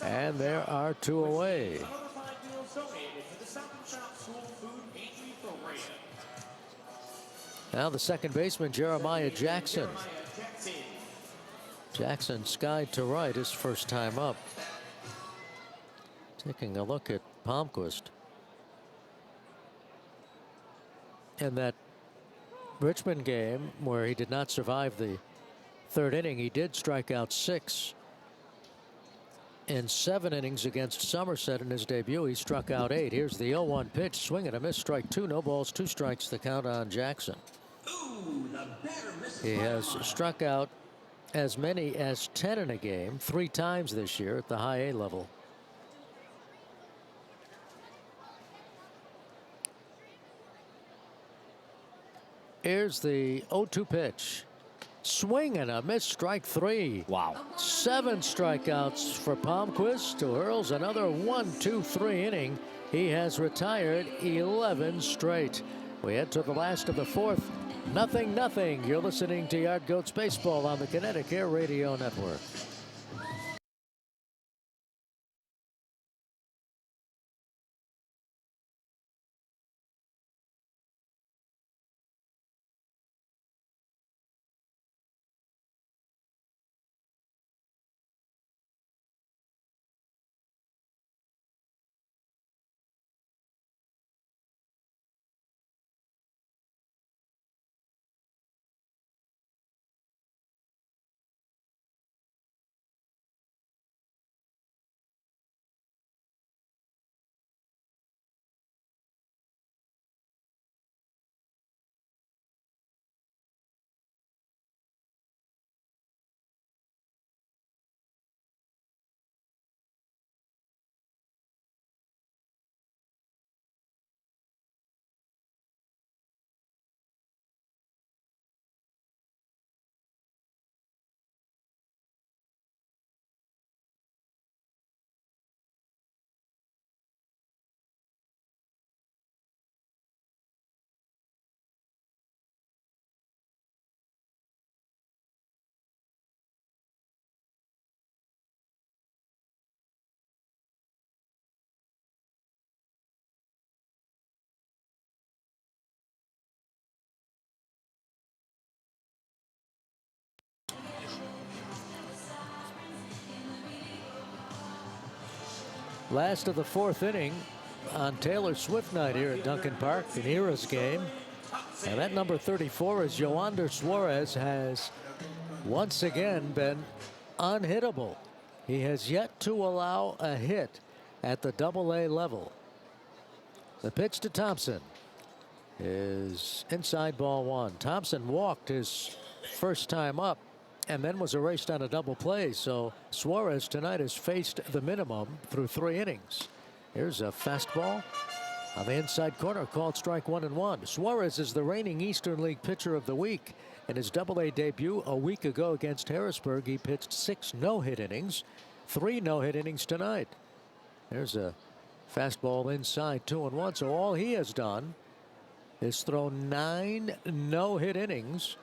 And there are 2 away. Now the second baseman, Jeremiah Jackson. Jackson skied to right his first time up. Taking a look at Palmquist. In that Richmond game where he did not survive the third inning, he did strike out 6. In 7 innings against Somerset in his debut, he struck out 8. Here's the 0-1 pitch. Swing and a miss. Strike 2. No balls, 2 strikes. The count on Jackson. He has struck out as many as 10 in a game 3 times this year at the high A level. Here's the 0-2 pitch. Swing and a miss, strike 3. Wow. 7 strikeouts for Palmquist, who hurls another 1-2-3 inning. He has retired 11 straight. We head to the last of the 4th. 0-0. You're listening to Yard Goats Baseball on the Kinetic Air Radio Network. Last of the 4th inning on Taylor Swift night here at Duncan Park, an Era's game. And that number 34 is Joander. Suarez has once again been unhittable. He has yet to allow a hit at the Double-A level. The pitch to Thompson is inside, ball 1. Thompson walked his first time up and then was erased on a double play. So Suarez tonight has faced the minimum through 3 innings. Here's a fastball on the inside corner, called strike 1-1. Suarez is the reigning Eastern League Pitcher of the Week. In his Double-A debut a week ago against Harrisburg, he pitched 6 no-hit innings, 3 no-hit innings tonight. There's a fastball inside, 2-1. So all he has done is throw 9 no-hit innings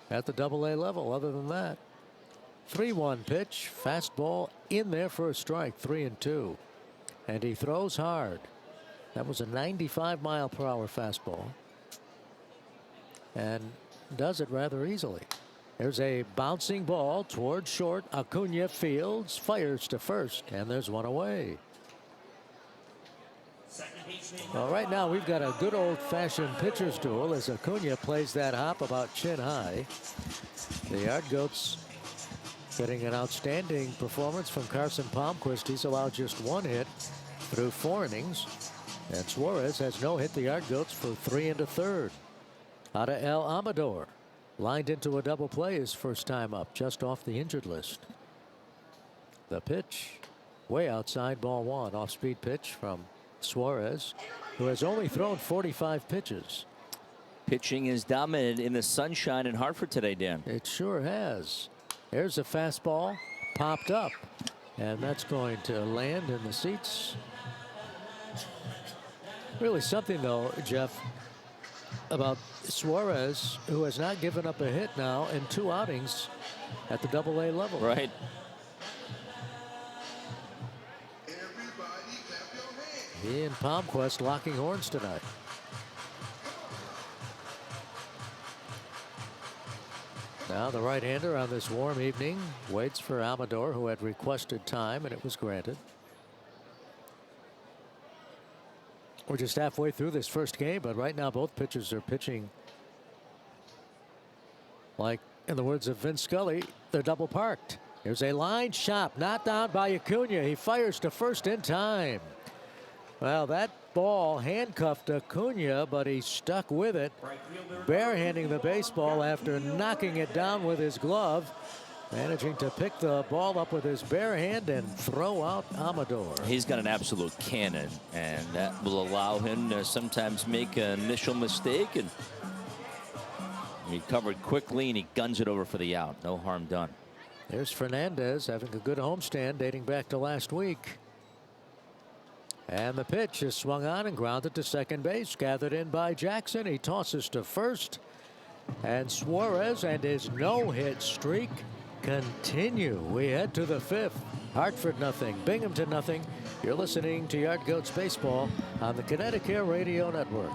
at the Double-A level. Other than that, 3-1 pitch, fastball in there for a strike, 3-2. And he throws hard. That was a 95-mile-per-hour fastball, and does it rather easily. There's a bouncing ball toward short. Acuna fields, fires to first, and there's one away. Well, right now we've got a good old-fashioned pitcher's duel as Acuna plays that hop about chin high. The Yard Goats getting an outstanding performance from Carson Palmquist. He's allowed just 1 hit through 4 innings. And Suarez has no hit the Yard Goats for 3 1/3. Out of El Amador, lined into a double play his first time up, just off the injured list. The pitch way outside, ball 1. Off-speed pitch from Suarez, who has only thrown 45 pitches. Pitching is dominant in the sunshine in Hartford today, Dan. It sure has. There's a fastball popped up, and that's going to land in the seats. Really something, though, Jeff, about Suarez, who has not given up a hit now in 2 outings at the Double-A level. Right. He and Palmquist locking horns tonight. Now the right-hander on this warm evening waits for Amador, who had requested time, and it was granted. We're just halfway through this first game, but right now both pitchers are pitching like, in the words of Vince Scully, they're double parked. Here's a line shot, not down by Acuna. He fires to first in time. Well, that ball handcuffed Acuna, but he stuck with it, barehanding the baseball after knocking it down with his glove, managing to pick the ball up with his bare hand and throw out Amador. He's got an absolute cannon, and that will allow him to sometimes make an initial mistake, and he recovered quickly, and he guns it over for the out. No harm done. There's Fernandez having a good homestand dating back to last week. And the pitch is swung on and grounded to second base. Gathered in by Jackson. He tosses to first. And Suarez and his no-hit streak continue. We head to the fifth. Hartford nothing. Binghamton nothing. You're listening to Yard Goats Baseball on the Connecticut Radio Network.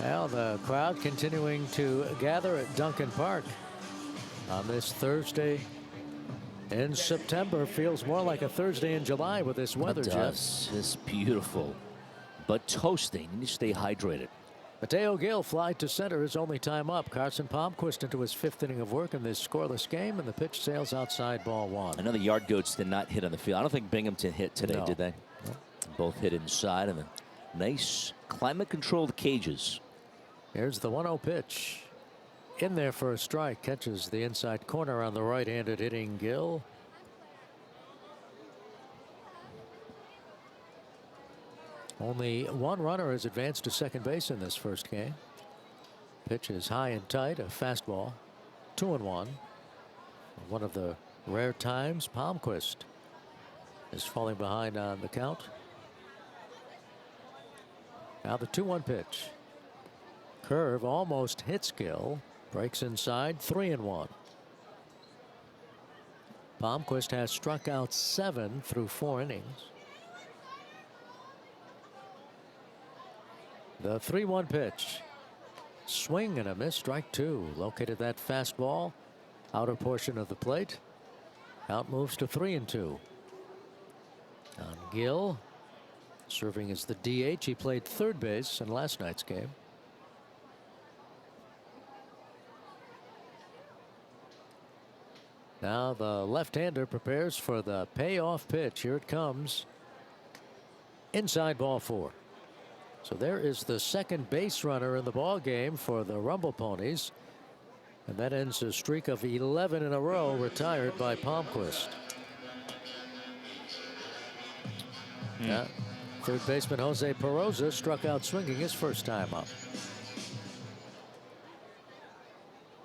Well, the crowd continuing to gather at Duncan Park on this Thursday in September. Feels more like a Thursday in July with this weather, It does. It's beautiful, but toasting. You need to stay hydrated. Mateo Gil fly to center, his only time up. Carson Palmquist into his fifth inning of work in this scoreless game, and the pitch sails outside, ball one. Another Yard Goats did not hit on the field. I don't think Binghamton hit today, No. did they? No. Both hit inside, and a nice climate-controlled cages. Here's the 1-0 pitch. In there for a strike. Catches the inside corner on the right-handed hitting Gill. Only one runner has advanced to second base in this first game. Pitch is high and tight, a fastball. 2-1. One of the rare times Palmquist is falling behind on the count. Now the 2-1 pitch. Curve almost hits Gill. Breaks inside. 3-1. Palmquist has struck out 7 through 4 innings. The 3-1 pitch. Swing and a miss. Strike 2. Located that fastball. Outer portion of the plate. Count moves to 3-2. On Gill. Serving as the DH. He played third base in last night's game. Now the left-hander prepares for the payoff pitch. Here it comes. Inside, ball 4. So there is the second base runner in the ball game for the Rumble Ponies. And that ends a streak of 11 in a row retired by Palmquist. Third baseman Jose Peroza struck out swinging his first time up.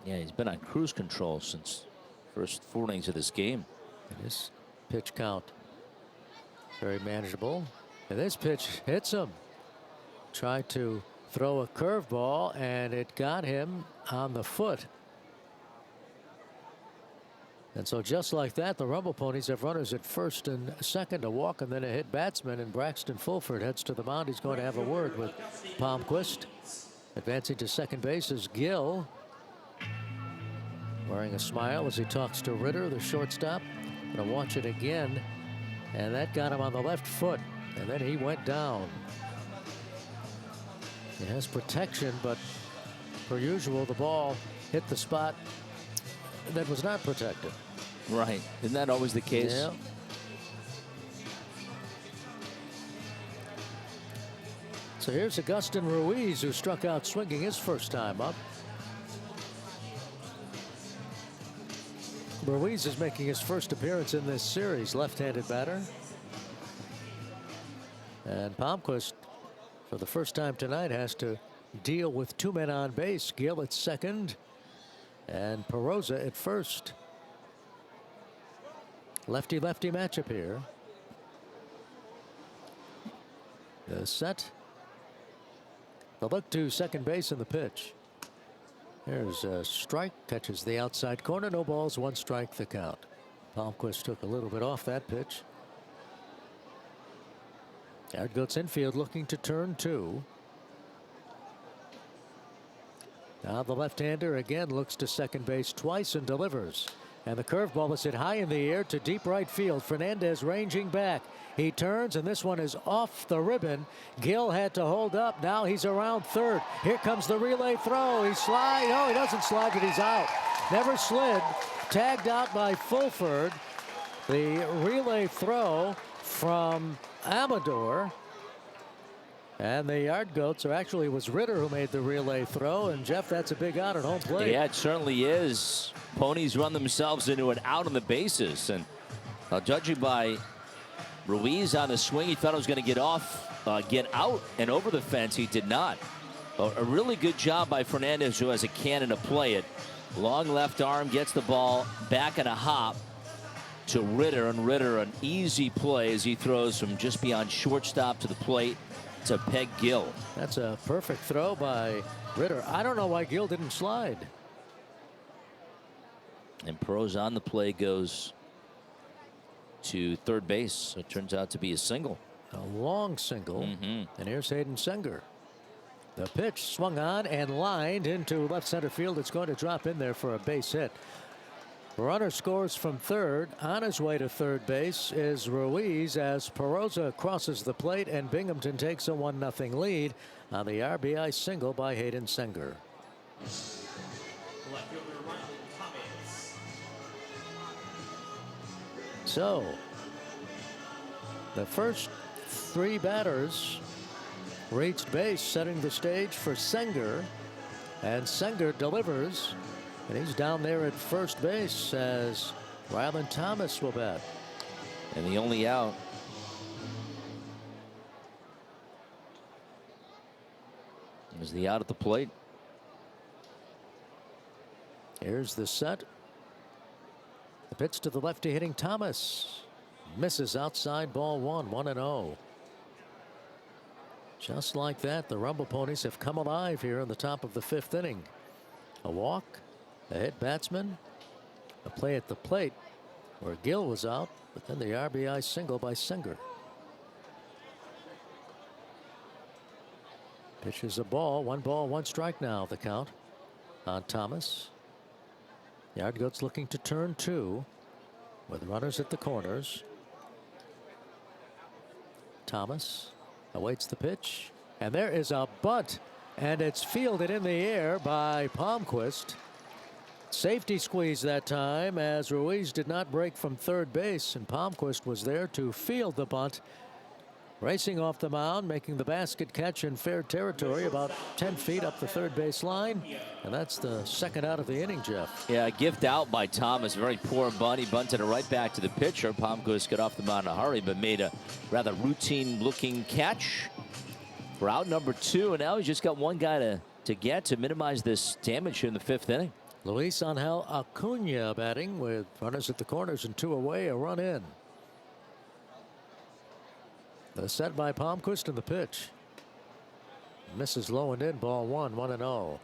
Yeah, he's been on cruise control since first 4 innings of this game. And this pitch count very manageable. And this pitch hits him. Tried to throw a curveball, and it got him on the foot. And so just like that, the Rumble Ponies have runners at first and second, a walk and then a hit batsman, and Braxton Fulford heads to the mound. He's going to have a word with Palmquist. Advancing to second base is Gill, wearing a smile as he talks to Ritter, the shortstop. Going to watch it again And that got him on the left foot. And then he went down. He has protection, but per usual, the ball hit the spot that was not protected. Right. Isn't that always the case? Yeah. So here's Agustin Ruiz, who struck out swinging his first time up. Ruiz is making his first appearance in this series, left-handed batter. And Palmquist, for the first time tonight, has to deal with two men on base. Gill at second and Perosa at first. Lefty-lefty matchup here. The set. The look to second base in the pitch. There's a strike, catches the outside corner, no balls, one strike the count. Palmquist took a little bit off that pitch. Yardgoats infield looking to turn two. Now the left-hander again looks to second base twice and delivers. And the curveball is hit high in the air to deep right field. Fernandez ranging back. He turns, and this one is off the ribbon. Gill had to hold up. Now he's around third. Here comes the relay throw. He slides. No, he doesn't slide, but he's out. Never slid. Tagged out by Fulford. The relay throw from Amador. And the Yardgoats, or actually it was Ritter who made the relay throw. And Jeff, that's a big out at home plate. Yeah, it certainly is. Ponies run themselves into an out on the bases. And judging by Ruiz on the swing, he thought it was going to get out and over the fence. He did not. A really good job by Fernandez, who has a cannon to play it. Long left arm, gets the ball back in a hop to Ritter. And Ritter, an easy play as he throws from just beyond shortstop to the plate to peg Gill. That's a perfect throw by Ritter. I don't know why Gill didn't slide. And Perosa on the play goes to third base. It turns out to be a single. A long single. And here's Hayden Senger. The pitch swung on and lined into left center field. It's going to drop in there for a base hit. Runner scores from third. On his way to third base is Ruiz as Perosa crosses the plate and Binghamton takes a 1-0 lead on the RBI single by Hayden Senger. So the first three batters reached base, setting the stage for Senger, and Senger delivers, and he's down there at first base as Ryland Thomas will bat. And the only out. Is the out at the plate. Here's the set. The pitch to the lefty hitting Thomas. Misses outside, ball one, 1-0. Just like that, the Rumble Ponies have come alive here in the top of the fifth inning. A walk, a hit batsman, a play at the plate where Gill was out, but then the RBI single by Senger. Pitches a ball, one strike now, the count on Thomas. Yardgoats looking to turn two with runners at the corners. Thomas awaits the pitch, and there is a bunt, and it's fielded in the air by Palmquist. Safety squeeze that time as Ruiz did not break from third base, and Palmquist was there to field the bunt. Racing off the mound, making the basket catch in fair territory about 10 feet up the third base line. And that's the second out of the inning, Jeff. Yeah, a gift out by Thomas. Very poor bunt. He bunted it right back to the pitcher. Palmquist got off the mound in a hurry, but made a rather routine-looking catch for out number two. And now he's just got one guy to get to minimize this damage here in the fifth inning. Luis Angel Acuna batting with runners at the corners and two away, a run in. The set by Palmquist and the pitch. Misses low and in, ball one, 1-0.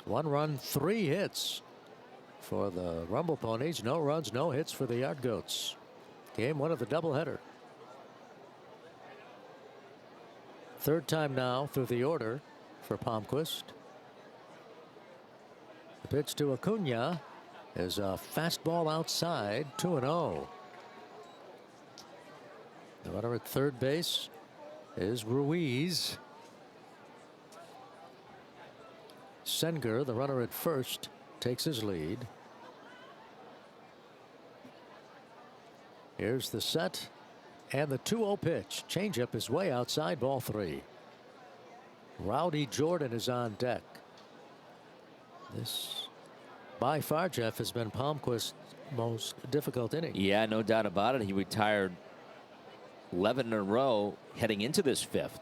1 run, 3 hits for the Rumble Ponies. No runs, no hits for the Yardgoats. Game one of the doubleheader. Third time now through the order for Palmquist. The pitch to Acuna is a fastball outside, 2-0. The runner at third base is Ruiz. Senger, the runner at first, takes his lead. Here's the set and the 2-0 pitch. Changeup is way outside, ball 3. Rowdy Jordan is on deck. This, by far, Jeff, has been Palmquist's most difficult inning. Yeah, no doubt about it. He retired 11 in a row heading into this 5th.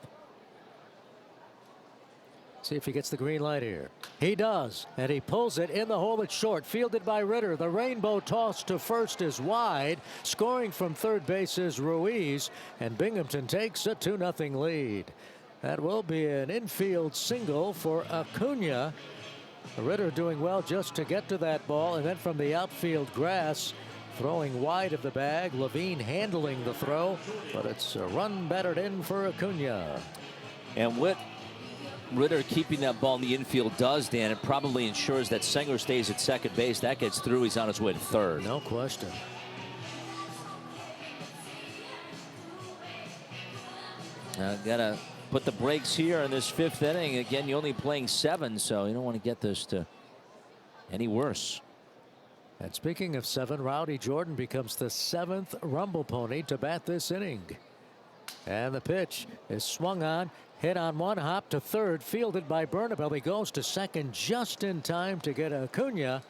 See if he gets the green light here. He does, and he pulls it in the hole at short. Fielded by Ritter. The rainbow toss to first is wide. Scoring from third base is Ruiz, and Binghamton takes a 2-0 lead. That will be an infield single for Acuna. Ritter doing well just to get to that ball, and then from the outfield grass, throwing wide of the bag. Levine handling the throw, but it's a run battered in for Acuna. And what Ritter keeping that ball in the infield does, Dan, it probably ensures that Senger stays at second base. That gets through. He's on his way to third. No question. Gotta put the brakes here in this 5th inning. Again, you're only playing 7, so you don't want to get this to any worse. And speaking of 7, Rowdy Jordan becomes the 7th Rumble Pony to bat this inning. And the pitch is swung on, hit on one hop to third, fielded by Bernabel. He goes to second just in time to get Acuna.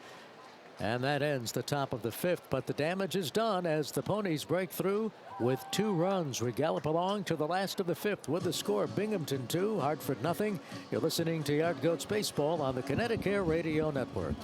And that ends the top of the 5th, but the damage is done as the Ponies break through with 2 runs. We gallop along to the last of the 5th with the score: Binghamton 2, Hartford nothing. You're listening to Yard Goats Baseball on the Connecticut Radio Network.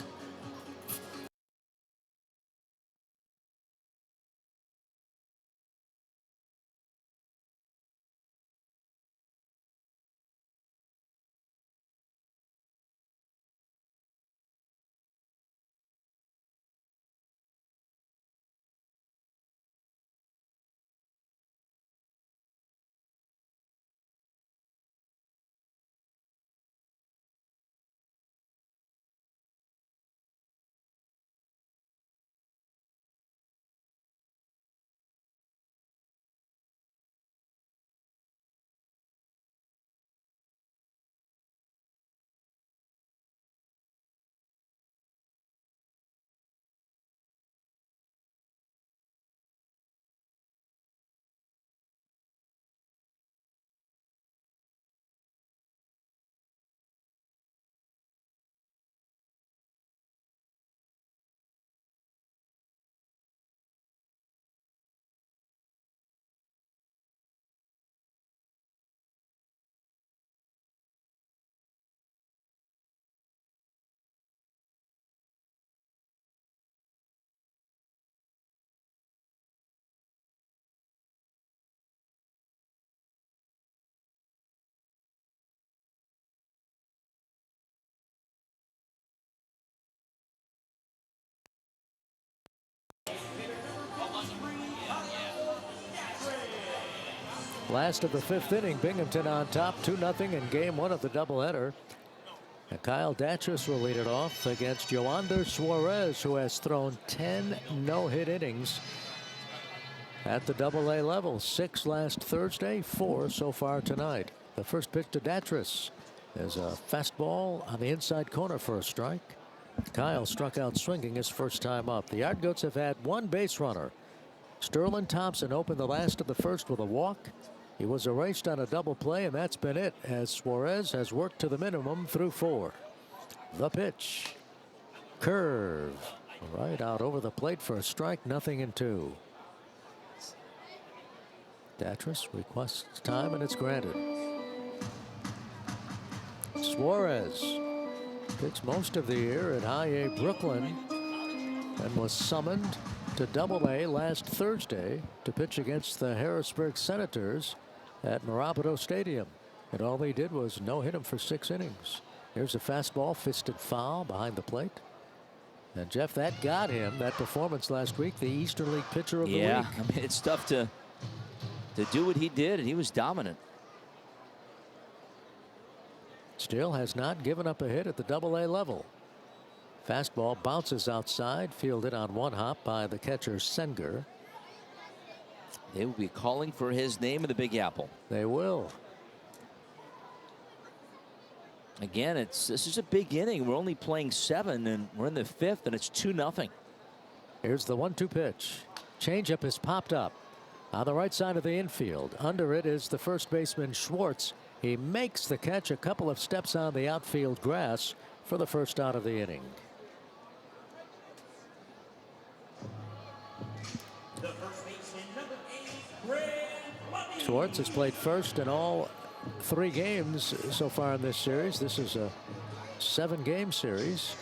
Last of the 5th inning, Binghamton on top 2-0 in game 1 of the doubleheader. And Kyle Datchus will lead it off against Joander Suarez, who has thrown 10 no-hit innings at the Double-A level. 6 last Thursday, 4 so far tonight. The first pitch to Datchus is a fastball on the inside corner for a strike. Kyle struck out swinging his first time up. The Yard Goats have had 1 base runner. Sterling Thompson opened the last of the first with a walk. He was erased on a double play, and that's been it, as Suarez has worked to the minimum through 4. The pitch. Curve. Right out over the plate for a strike, 0-2. Datchus requests time, and it's granted. Suarez pitched most of the year at High A Brooklyn and was summoned to Double-A last Thursday to pitch against the Harrisburg Senators at Mirabito Stadium. And all they did was no-hit him for 6 innings. Here's a fastball, fisted foul behind the plate. And Jeff, that got him, that performance last week, the Eastern League pitcher of the week. Yeah, I mean, it's tough to do what he did, and he was dominant. Still has not given up a hit at the Double-A level. Fastball bounces outside, fielded on one hop by the catcher Senger. They will be calling for his name in the Big Apple. They will. Again, this is a big inning. We're only playing 7, and we're in the 5th, and it's 2-0. Here's the 1-2 pitch. Changeup is popped up on the right side of the infield. Under it is the first baseman Schwartz. He makes the catch a couple of steps on the outfield grass for the first out of the inning. Schwartz has played first in all 3 games so far in this series. This is a 7-game series.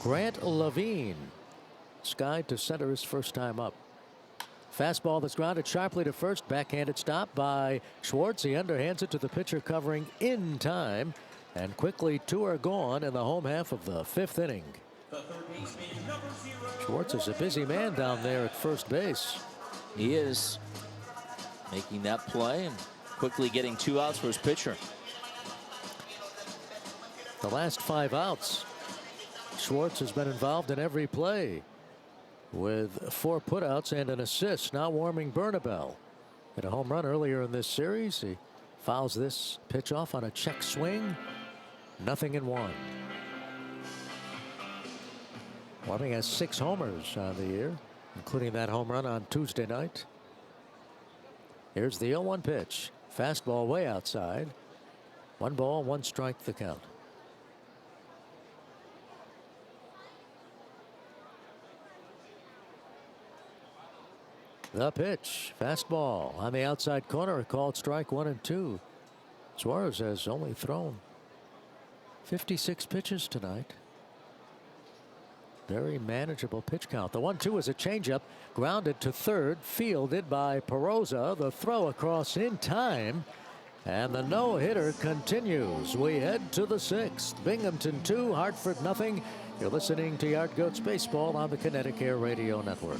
Grant Levine skied to center his first time up. Fastball that's grounded sharply to first. Backhanded stop by Schwartz. He underhands it to the pitcher covering in time. And quickly 2 are gone in the home half of the 5th inning. Schwartz is a busy man down there at first base. He is making that play and quickly getting 2 outs for his pitcher. The last 5 outs, Schwartz has been involved in every play with 4 putouts and an assist. Now warming Bernabel. Hit a home run earlier in this series. He fouls this pitch off on a check swing. 0-1. Warming has 6 homers on the year, including that home run on Tuesday night. Here's the 0-1 pitch. Fastball way outside. 1 ball, 1 strike the count. The pitch. Fastball on the outside corner. A called strike 1 and 2. Suarez has only thrown 56 pitches tonight. Very manageable pitch count. The 1-2 is a changeup. Grounded to third. Fielded by Perosa. The throw across in time. And the no-hitter continues. We head to the 6th. Binghamton 2, Hartford 0. You're listening to Yard Goats Baseball on the Kinetic Air Radio Network.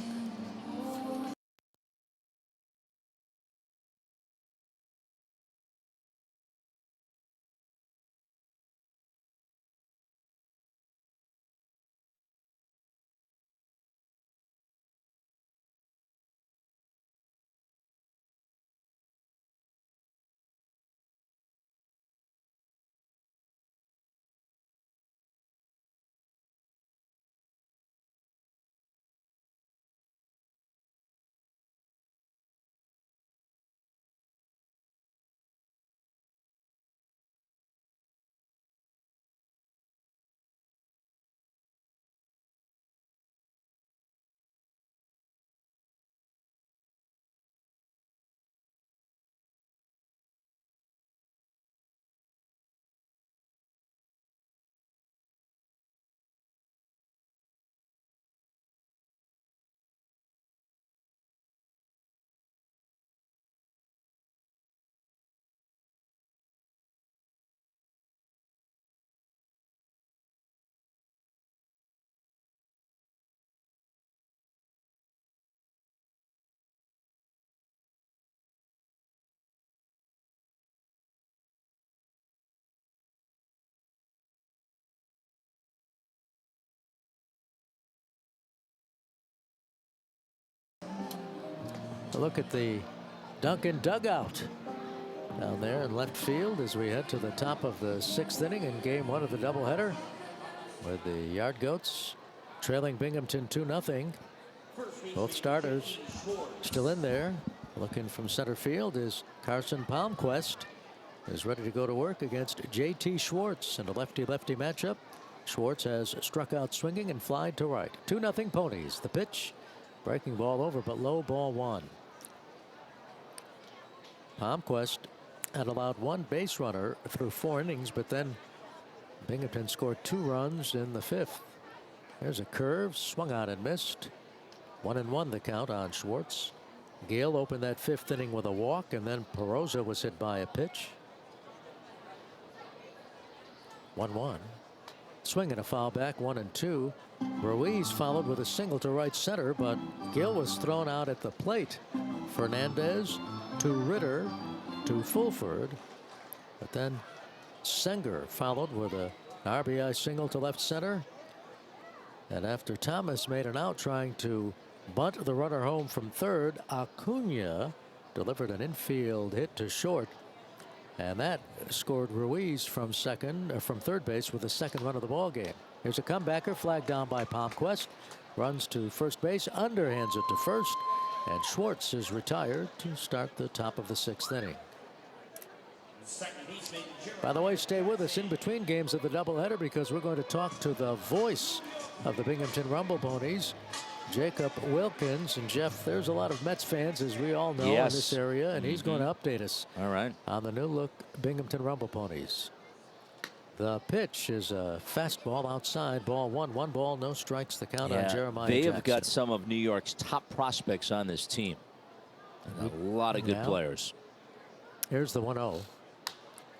Look at the Duncan dugout down there in left field as we head to the top of the 6th inning in game 1 of the doubleheader, with the Yard Goats trailing Binghamton 2-0. Both starters still in there. Looking from center field is Carson Palmquist, is ready to go to work against J.T. Schwartz in a lefty-lefty matchup. Schwartz has struck out swinging and flied to right. 2-0 Ponies. The pitch, breaking ball over, but low, ball 1. Palmquist had allowed 1 base runner through 4 innings, but then Binghamton scored 2 runs in the 5th. There's a curve, swung on and missed. 1-1 the count on Schwartz. Gale opened that 5th inning with a walk, and then Perosa was hit by a pitch. 1-1. Swing and a foul back, 1-2. Ruiz followed with a single to right center, but Gill was thrown out at the plate. Fernandez to Ritter to Fulford, but then Senger followed with a RBI single to left center. And after Thomas made an out trying to bunt the runner home from third. Acuna delivered an infield hit to short, and that scored Ruiz from third base with the second run of the ball game. Here's a comebacker, flagged down by Palmquist. Runs to first base, underhands it to first, and Schwartz is retired to start the top of the 6th inning. By the way, stay with us in between games of the doubleheader, because we're going to talk to the voice of the Binghamton Rumble Ponies, Jacob Wilkins. And Jeff, there's a lot of Mets fans, as we all know, in this area, and he's going to update us on the new look Binghamton Rumble Ponies. The pitch is a fastball outside, ball 1. 1 ball, no strikes. The count on Jeremiah They Jackson. have got some of New York's top prospects on this team. A lot of good players. Here's the 1-0.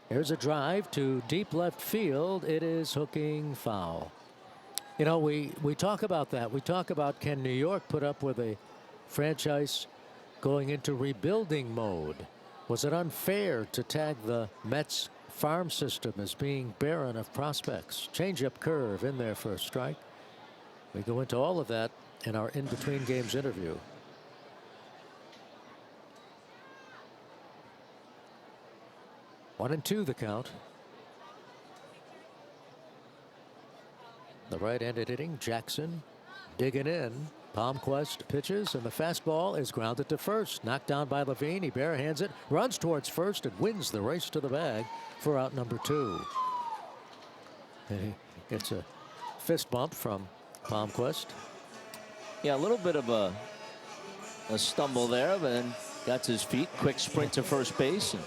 Here's a drive to deep left field. It is hooking foul. You know, we talk about that. We talk about, can New York put up with a franchise going into rebuilding mode? Was it unfair to tag the Mets farm system as being barren of prospects? Changeup curve in there for a strike. We go into all of that in our in-between games interview. One and two the count. The right-handed hitting, Jackson digging in. Palmquist pitches, and the fastball is grounded to first. Knocked down by Levine. He barehands it, runs towards first, and wins the race to the bag for out number 2. And he gets a fist bump from Palmquist. Yeah, a little bit of a stumble there, but then got to his feet. Quick sprint to first base and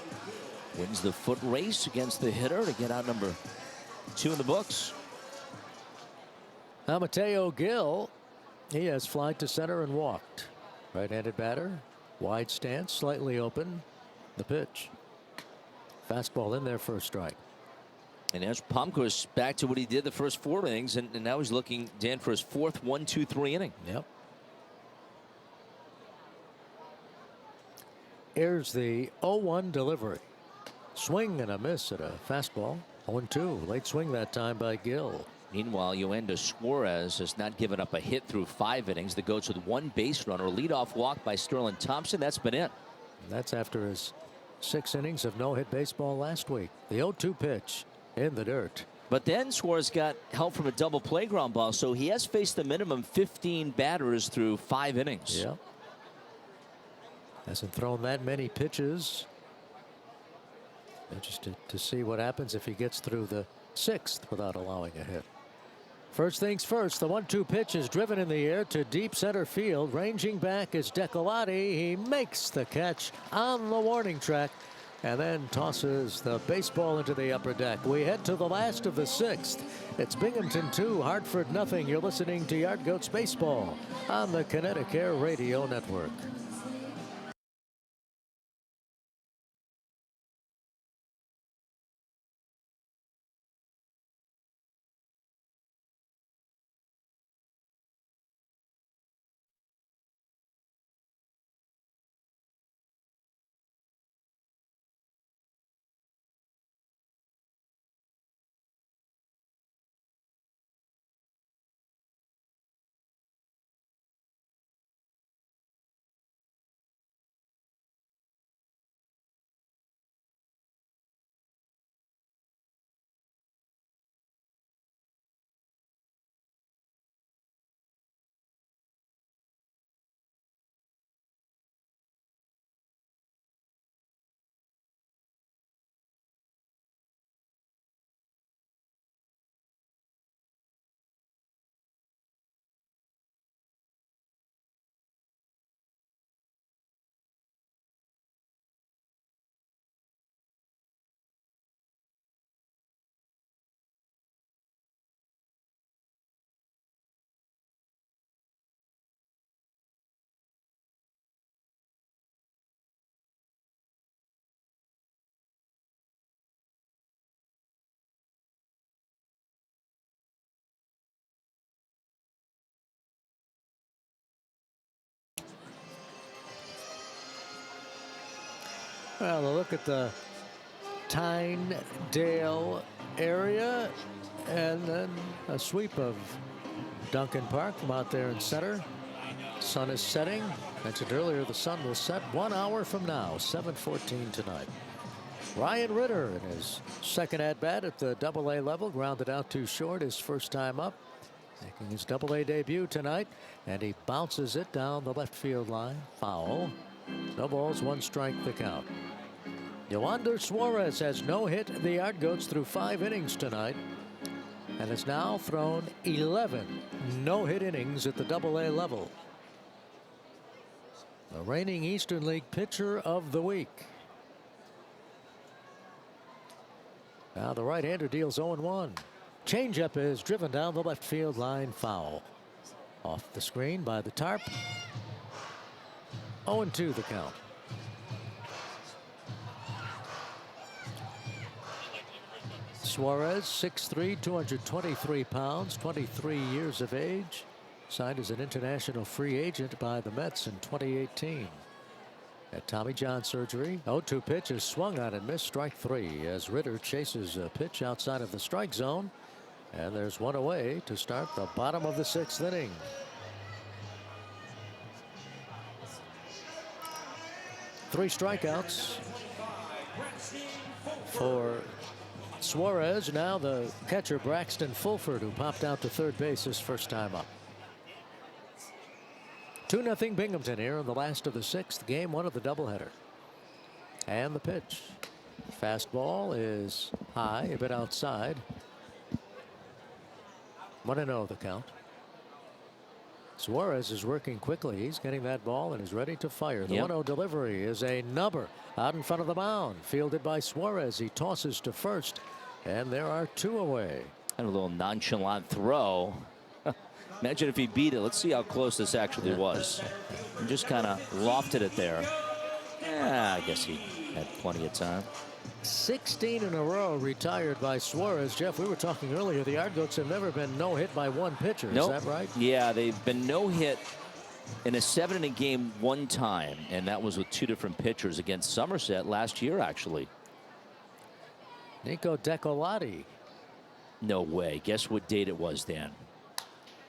wins the foot race against the hitter to get out number 2 in the books. Now Mateo Gil, he has flied to center and walked. Right-handed batter, wide stance, slightly open. The pitch. Fastball in there for a strike. And there's Palmquist back to what he did the first 4 innings, and now he's looking, Dan, for his 4th 1-2-3 inning. Yep. Here's the 0-1 delivery. Swing and a miss at a fastball. 0-2. Late swing that time by Gil. Meanwhile, Joander Suarez has not given up a hit through 5 innings. The goes with 1 base runner. Leadoff walk by Sterling Thompson. That's been it. That's after his 6 innings of no-hit baseball last week. The 0-2 pitch in the dirt. But then Suarez got help from a double play ground ball, so he has faced a minimum 15 batters through 5 innings. Yep. Hasn't thrown that many pitches. Interested to see what happens if he gets through the 6th without allowing a hit. First things first, the 1-2 pitch is driven in the air to deep center field. Ranging back is Decolati. He makes the catch on the warning track and then tosses the baseball into the upper deck. We head to the last of the 6th. It's Binghamton 2, Hartford nothing. You're listening to Yard Goats Baseball on the Connecticut Radio Network. Well, a look at the Tyndale area, and then a sweep of Duncan Park from out there in center. Sun is setting. Mentioned earlier, the sun will set 1 hour from now, 7:14 tonight. Ryan Ritter in his second at bat at the Double-A level, grounded out too short his first time up, making his Double-A debut tonight, and he bounces it down the left field line. Foul. No balls, 1 strike the count. Joander Suarez has no hit the Yard Goats through 5 innings tonight, and has now thrown 11 no-hit innings at the Double-A level. The reigning Eastern League pitcher of the week. Now the right-hander deals 0-1. Changeup is driven down the left field line, foul. Off the screen by the tarp. 0-2 the count. Suarez, 6'3", 223 pounds, 23 years of age. Signed as an international free agent by the Mets in 2018. At Tommy John surgery. 0-2 pitch is swung on and missed, strike 3 as Ritter chases a pitch outside of the strike zone. And there's 1 away to start the bottom of the 6th inning. Three strikeouts for Suarez. Now the catcher Braxton Fulford, who popped out to third base his first time up. 2-0 Binghamton here in the last of the 6th, game 1 of the doubleheader. And the pitch. Fastball is high, a bit outside. 1-0 the count. Suarez is working quickly. He's getting that ball and is ready to fire. The 1-0 delivery is a number out in front of the mound. Fielded by Suarez. He tosses to first, and there are 2 away. And a little nonchalant throw. Imagine if he beat it. Let's see how close this actually was. And just kind of lofted it there. I guess he had plenty of time. 16 in a row retired by Suarez. Jeff, we were talking earlier, the Yard Goats have never been no hit by 1 pitcher. Nope. Is that right? Yeah, they've been no hit in a 7-inning game 1 time, and that was with 2 different pitchers against Somerset last year, actually. Nico Decolati. No way. Guess what date it was, Dan?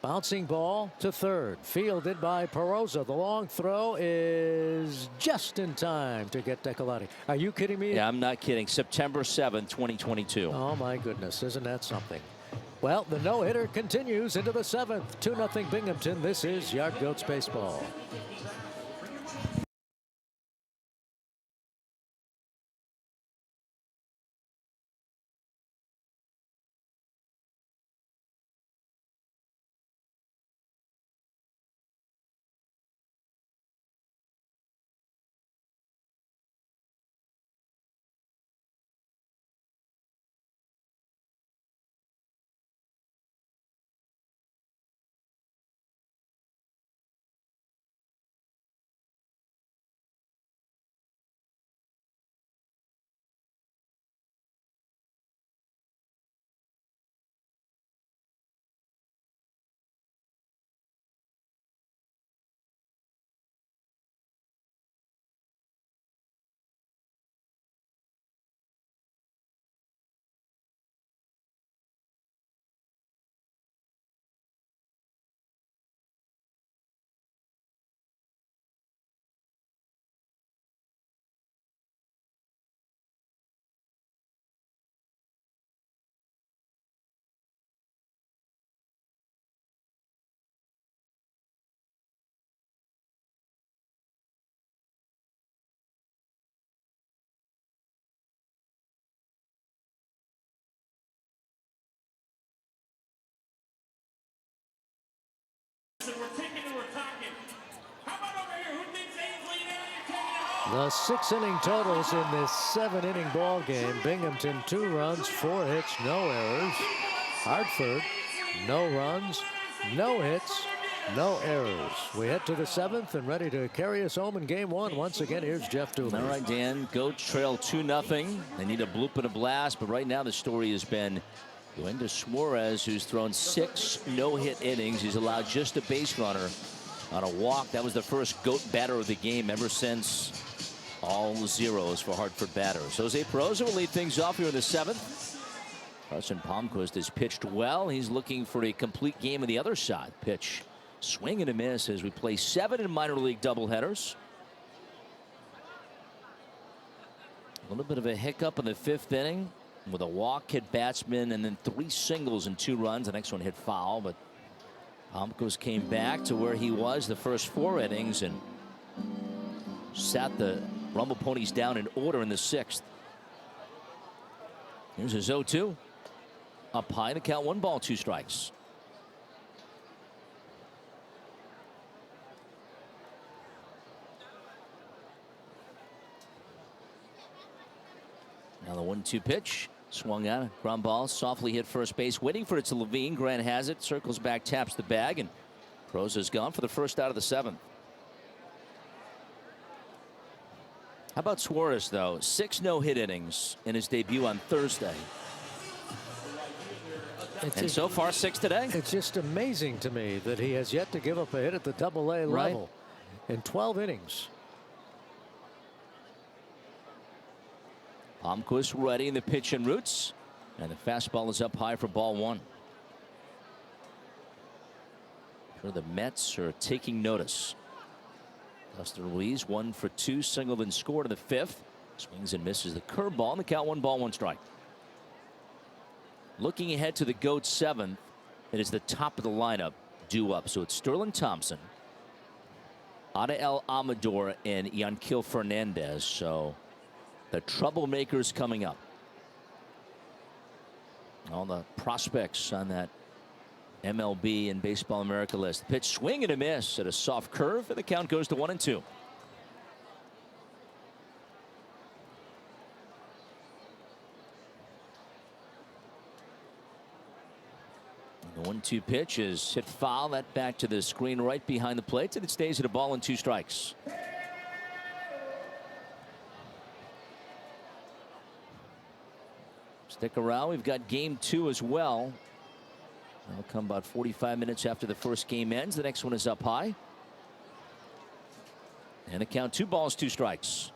Bouncing ball to third, fielded by Perosa. The long throw is just in time to get Decolati. Are you kidding me? Yeah, I'm not kidding. September 7th, 2022. Oh my goodness, isn't that something? Well, the no-hitter continues into the 7th. 2-0 Binghamton. This is Yard Goats baseball. The 6-inning totals in this 7-inning ball game. Binghamton 2 runs, 4 hits, no errors. Hartford, no runs, no hits, no errors. We head to the 7th and ready to carry us home in game 1. Once again, here's Jeff Dooley. All right, Dan. Goats trail 2-0. They need a bloop and a blast, but right now the story has been Joander Suarez, who's thrown 6 no-hit innings. He's allowed just a base runner on a walk. That was the first Goat batter of the game ever since all zeros for Hartford batters. Jose Perosa will lead things off here in the 7th. Carson Palmquist has pitched well. He's looking for a complete game on the other side. Pitch Swing and a miss as we play 7 in minor league doubleheaders. A little bit of a hiccup in the 5th inning with a walk, hit batsman, and then 3 singles and 2 runs. The next one hit foul, but Palmquist came back to where he was the first 4 innings and sat the Rumble Ponies down in order in the 6th. Here's his 0-2. Up high to count 1 ball, 2 strikes. Now the 1-2 pitch. Swung out. Ground ball. Softly hit first base. Waiting for it to Levine. Grant has it. Circles back. Taps the bag. And Pros is gone for the first out of the 7th. How about Suarez, though? 6 no-hit innings in his debut on Thursday. And so far, 6 today. It's just amazing to me that he has yet to give up a hit at the Double-A level in 12 innings. Palmquist ready in the pitch and roots. And the fastball is up high for ball 1. Sure, the Mets are taking notice. Dustin Ruiz 1 for 2, singled and scored in the 5th. Swings and misses the curveball, and the count 1 ball, 1 strike. Looking ahead to the GOAT 7th, it is the top of the lineup due up. So it's Sterling Thompson, Adael Amador, and Yanquiel Fernandez. So the troublemakers coming up. All the prospects on that MLB and Baseball America list. Pitch, swing and a miss at a soft curve, and the count goes to 1-2. The 1-2 pitch is hit foul. That back to the screen right behind the plate, and it stays at a ball and 2 strikes. Stick around. We've got game 2 as well. That'll come about 45 minutes after the first game ends. The next one is up high. And the count 2 balls, 2 strikes.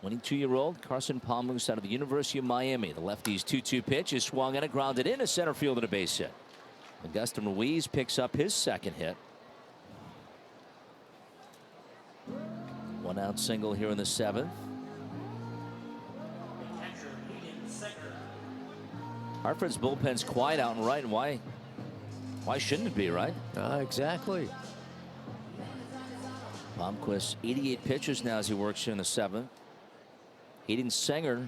(22-year-old) Carson Palmquist out of the University of Miami. The lefty's 2-2 pitch is swung and grounded into center field at a base hit. Augustin Ruiz picks up his 2nd hit. 1 out single here in the 7th. Hartford's bullpen's quiet out and right, and why shouldn't it be, right? Exactly. Palmquist 88 pitches now as he works here in the 7th. Hayden Senger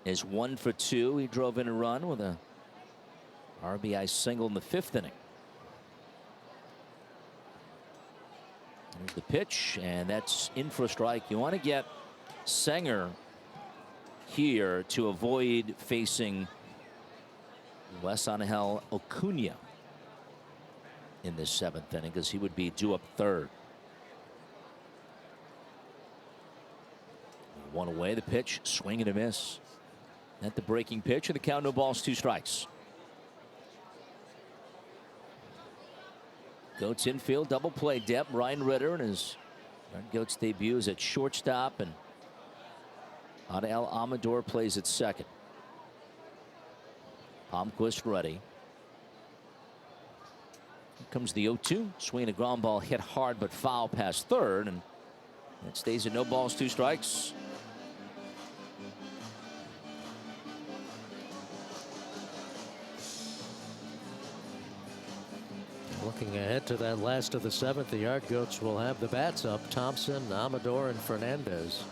is 1 for 2. He drove in a run with a RBI single in the 5th inning. There's the pitch, and that's in for a strike. You want to get Senger here to avoid facing Wes Angel Acuna in this 7th inning, because he would be due up 3rd. 1 away. The pitch, swing and a miss. At the breaking pitch, and the count, no balls, 2 strikes. Goats infield, double play depth. Ryan Ritter and his Goats debut is at shortstop, and Adael Amador plays at 2nd. Palmquist ready. Here comes the 0-2. Swing a ground ball hit hard but foul past 3rd, and it stays at no balls, 2 strikes. Looking ahead to that last of the 7th, the Yard Goats will have the bats up: Thompson, Amador, and Fernandez.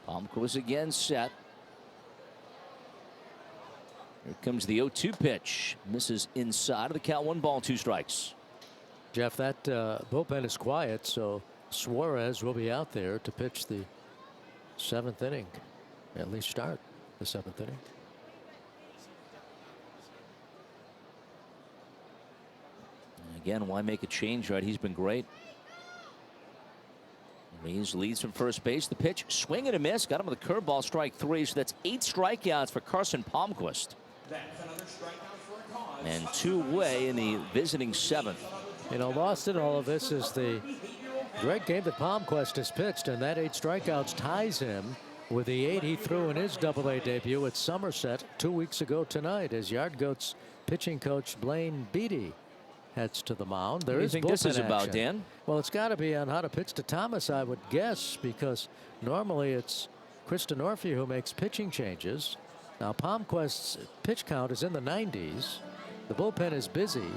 Palmquist again set. Here comes the 0-2 pitch. Misses inside of the count. 1 ball, 2 strikes. Jeff, that bullpen is quiet, so Suarez will be out there to pitch the 7th inning, at least start the 7th inning. Again, why make a change, right? He's been great. Reeves leads from first base. The pitch, swing and a miss. Got him with a curveball, strike 3. So that's 8 strikeouts for Carson Palmquist. That's another strikeout for and 2 away in the visiting 7th. You know, lost in all of this is the great game that Palmquist has pitched, and that 8 strikeouts ties him with the 8 he threw in his Double-A debut at Somerset 2 weeks ago tonight, as Yard Goats pitching coach Blaine Beatty heads to the mound. There is bullpen this is about, action. Dan? Well, it's got to be on how to pitch to Thomas, I would guess, because normally it's Kristen Orphy who makes pitching changes. Now, Palmquist's pitch count is in the 90s. The bullpen is busy,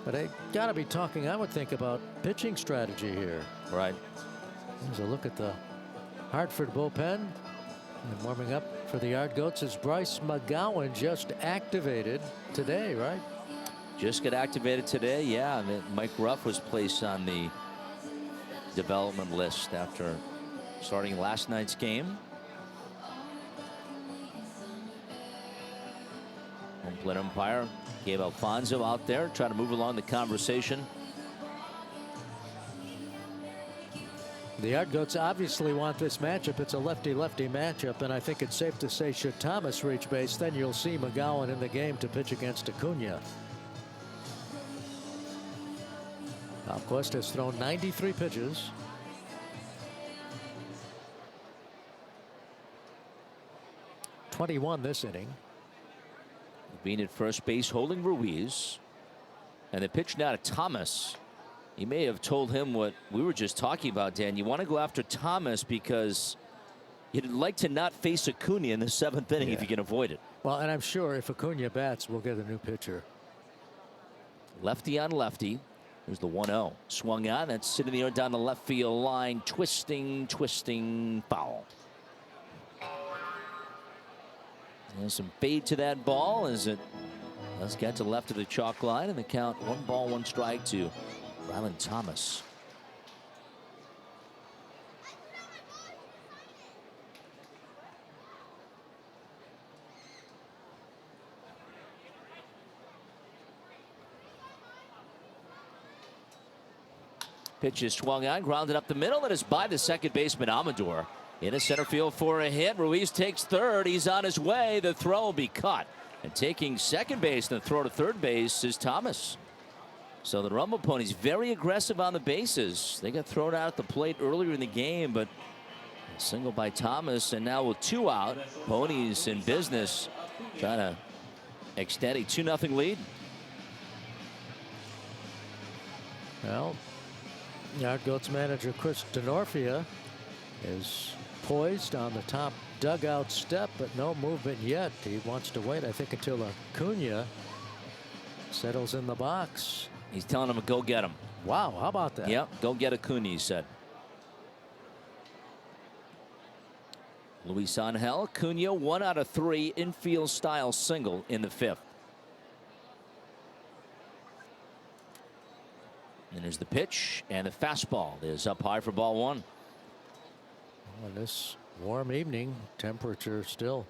but they got to be talking, I would think, about pitching strategy here. Right. Here's a look at the Hartford bullpen. And warming up for the Yard Goats is Bryce McGowan, just activated today, right? Just got activated today, yeah. And Mike Ruff was placed on the development list after starting last night's game. Home plate umpire Gabe Alfonso out there trying to move along the conversation. The Yard Goats obviously want this matchup. It's a lefty-lefty matchup, and I think it's safe to say should Thomas reach base, then you'll see McGowan in the game to pitch against Acuna. Palmquist has thrown 93 pitches. .21 this inning. Being at first base, holding Ruiz, and the pitch now to Thomas. He may have told him what we were just talking about, Dan. You want to go after Thomas because you'd like to not face Acuna in the 7th inning if you can avoid it. Well, and I'm sure if Acuna bats, we'll get a new pitcher. Lefty on lefty. There's the 1-0. Swung on. That's sitting there down the left field line. Twisting, foul. There's some fade to that ball as it does get to left of the chalk line, and the count 1 ball, 1 strike to Ryland Thomas. Pitch is swung on, grounded up the middle, and is by the second baseman Amador. In a center field for a hit. Ruiz takes third. He's on his way. The throw will be cut. And taking second base, the throw to third base is Thomas. So the Rumble Ponies very aggressive on the bases. They got thrown out at the plate earlier in the game, but a single by Thomas, and now with 2 out, Ponies in business, trying to extend a 2-0 lead. Well, Yard Goats manager Chris Denorfia is poised on the top dugout step, but no movement yet. He wants to wait, I think, until Acuna settles in the box. He's telling him to go get him. Wow, how about that? Yep, go get Acuna, he said. Luis Angel Acuna, 1 out of 3 infield style single in the 5th. And there's the pitch and the fastball is up high for ball 1. On this warm evening, temperature still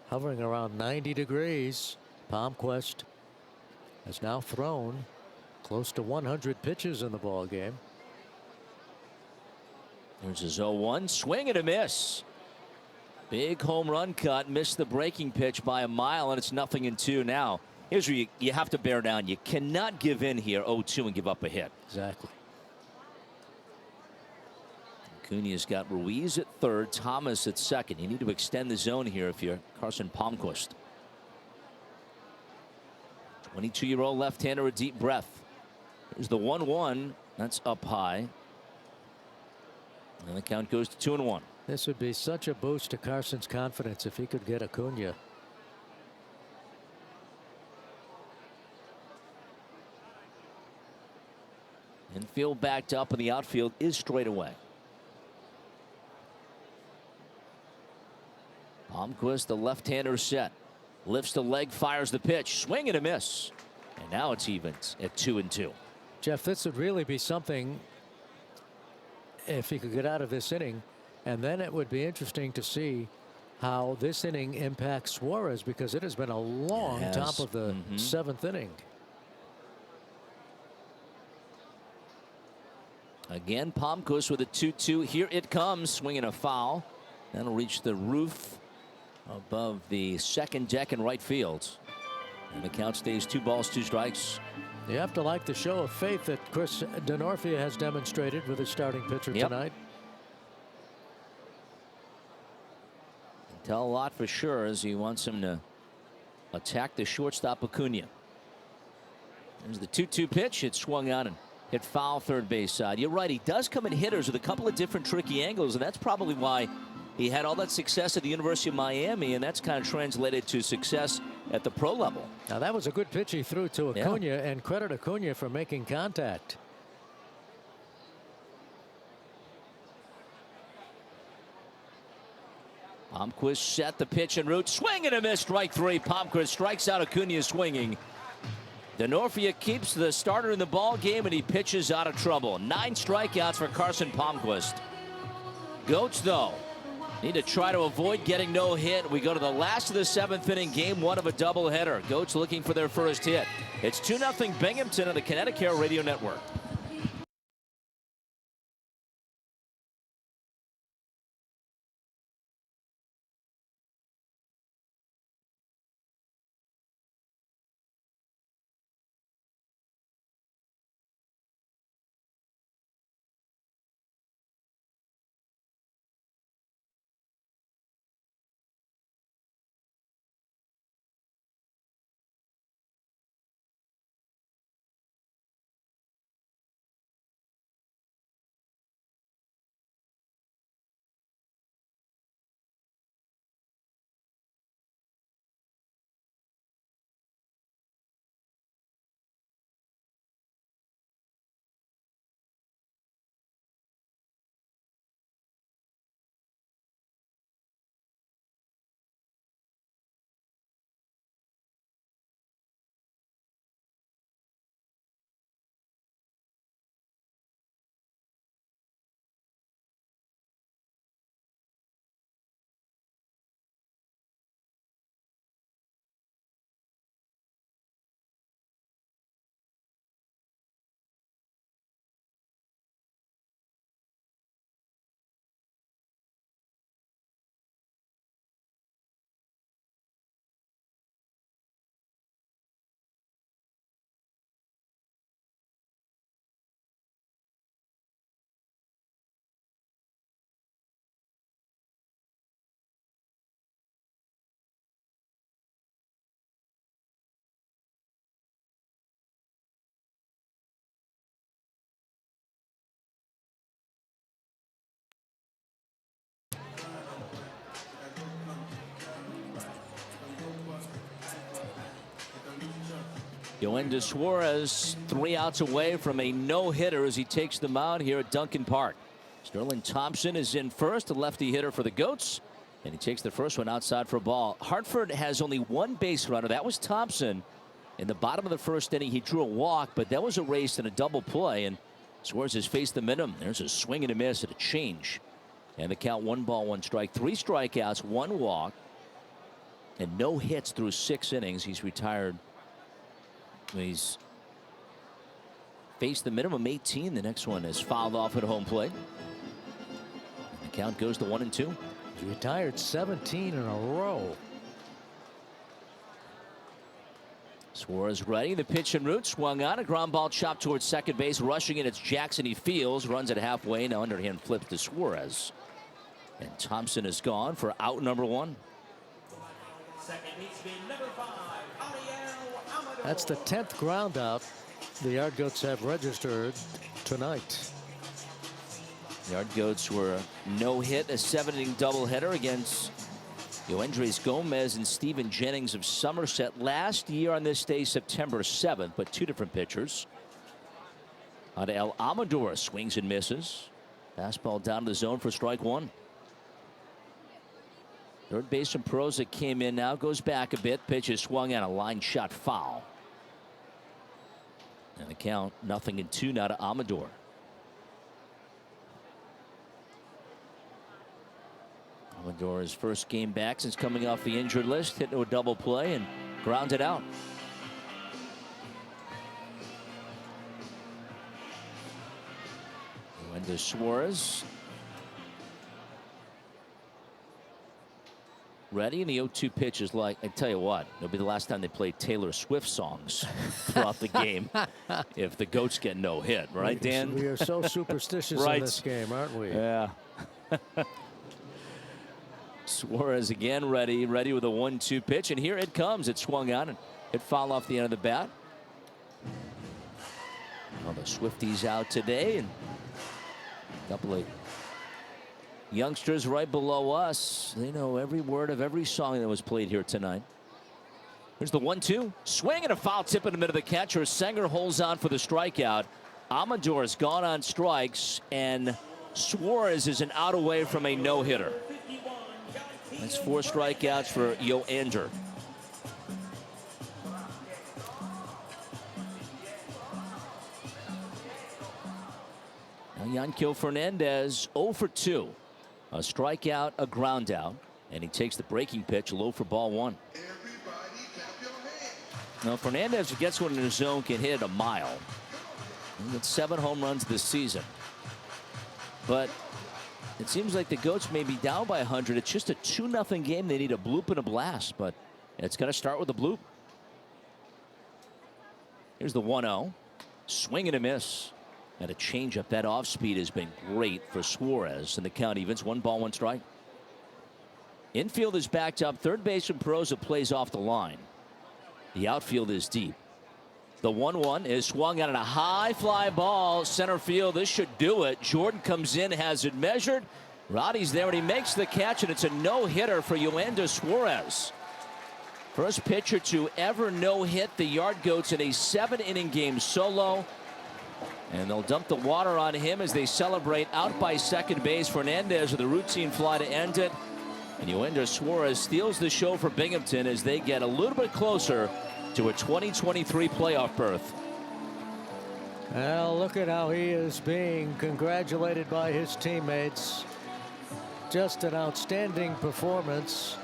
hovering around 90 degrees. Palmquist has now thrown close to 100 pitches in the ball game. There's his 0-1 swing and a miss. Big home run cut, missed the breaking pitch by a mile, and it's 0-2 now. Here's where you have to bear down. You cannot give in here 0-2 and give up a hit. Exactly. Acuna's got Ruiz at third, Thomas at second. You need to extend the zone here if you're Carson Palmquist. 22-year-old left-hander, a deep breath. There's the 1-1. That's up high. And the count goes to 2-1. This would be such a boost to Carson's confidence if he could get Acuna. Infield backed up, and the outfield is straight away. Palmquist, the left-hander, set. Lifts the leg, fires the pitch. Swing and a miss. And now it's evens at 2-2. Jeff, this would really be something if he could get out of this inning. And then it would be interesting to see how this inning impacts Suarez, because it has been a long top of the 7th inning. Again, Palmquist with a 2-2. Here it comes. Swinging a foul. That'll reach the roof above the second deck in right field. And the count stays 2 balls, 2 strikes. You have to like the show of faith that Chris Denorfia has demonstrated with his starting pitcher tonight. Tell a lot for sure as he wants him to attack the shortstop Acuna. There's the 2-2 pitch. It swung out and hit foul third base side. You're right. He does come in hitters with a couple of different tricky angles, and that's probably why he had all that success at the University of Miami, and that's kind of translated to success at the pro level. Now that was a good pitch he threw to Acuna, and credit Acuna for making contact. Palmquist set the pitch en route. Swing and a miss. Strike 3. Palmquist strikes out Acuna swinging. Denorfia keeps the starter in the ball game, and he pitches out of trouble. 9 strikeouts for Carson Palmquist. Goats, though, need to try to avoid getting no hit. We go to the last of the 7th inning, game 1 of a doubleheader. Goats looking for their first hit. It's 2-0 Binghamton on the Connecticut Radio Network. Joander Suarez 3 outs away from a no-hitter as he takes the mound here at Duncan Park. Sterling Thompson is in first, a lefty hitter for the Goats, and he takes the first one outside for a ball. Hartford has only 1 base runner. That was Thompson. In the bottom of the 1st inning, he drew a walk, but that was erased in a double play, and Suarez has faced the minimum. There's a swing and a miss at a change. And the count 1 ball, 1 strike. 3 strikeouts, 1 walk, and no hits through 6 innings. He's retired. He's faced the minimum 18. The next one is fouled off at home plate. The count goes to 1-2. He retired 17 in a row. Suarez ready. The pitch en route. Swung on. A ground ball chopped towards second base. Rushing in, it's Jackson. He fields. Runs it halfway. Now underhand flip to Suarez. And Thompson is gone for out number 1. That's the 10th ground out the Yard Goats have registered tonight. The Yard Goats were no hit, a 7-inning doubleheader against Joandres Gomez and Stephen Jennings of Somerset last year on this day, September 7th, but 2 different pitchers. On to El Amador, swings and misses. Fastball down to the zone for strike 1. Third baseman Proza came in now, goes back a bit. Pitch is swung on, a line shot foul. And the count 0-2 now to Amador. Amador's first game back since coming off the injured list, hit into a double play and grounded out. Went to Suarez. ready, and the 0-2 pitch is like, I tell you what, it'll be the last time they play Taylor Swift songs throughout the game if the Goats get no hit, right, Dan? We are so superstitious Right. in this game, aren't we? Yeah. Suarez again ready with a 1-2 pitch, and here it comes. It swung on and it fouled off the end of the bat. Well, the Swifties out today, and a couple of youngsters right below us. They know every word of every song that was played here tonight. Here's the 1-2. Swing and a foul tip in the middle of the catcher. Sanger holds on for the strikeout. Amador's gone on strikes, and Suarez is an out away from a no-hitter. That's 4 strikeouts for Joander. Now Yanquiel Fernandez 0 for 2. A strikeout, a ground out, and he takes the breaking pitch, low for ball 1. Now Fernandez, who gets one in his zone, can hit it a mile. He got 7 home runs this season. But it seems like the Goats may be down by 100. It's just a 2-0 game. They need a bloop and a blast, but it's going to start with a bloop. Here's the 1-0. Swing and a miss. And a changeup. That off speed has been great for Suarez, and the count evens. 1 ball, 1 strike. Infield is backed up. Third baseman Perosa plays off the line. The outfield is deep. The 1-1 is swung on a high fly ball center field. This should do it. Jordan comes in, has it measured. Roddy's there, and he makes the catch, and it's a no-hitter for Joander Suarez. First pitcher to ever no-hit the Yard Goats in a 7-inning game solo. And they'll dump the water on him as they celebrate out by second base. Fernandez with a routine fly to end it. And Joander Suarez steals the show for Binghamton as they get a little bit closer to a 2023 playoff berth. Well, look at how he is being congratulated by his teammates. Just an outstanding performance.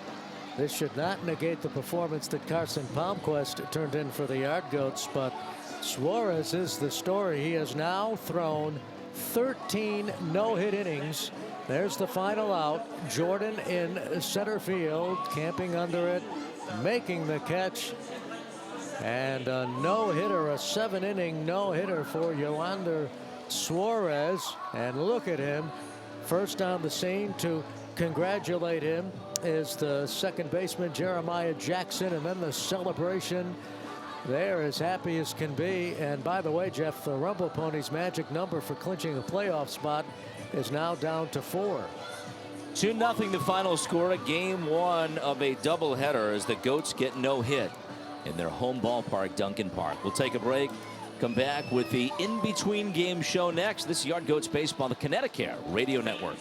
This should not negate the performance that Carson Palmquist turned in for the Yard Goats, but Suarez is the story. He has now thrown 13 no-hit innings. There's the final out. Jordan in center field, camping under it, making the catch. And a no-hitter, a 7-inning no-hitter for Joander Suarez. And look at him. First on the scene to congratulate him is the second baseman Jeremiah Jackson, and then the celebration. They're as happy as can be. And by the way, Jeff, the Rumble Ponies' magic number for clinching a playoff spot is now down to 4. 2-0 the final score. Game 1 of a doubleheader as the Goats get no hit in their home ballpark, Duncan Park. We'll take a break. Come back with the in-between game show next. This is Yard Goats Baseball, the Connecticut Radio Network.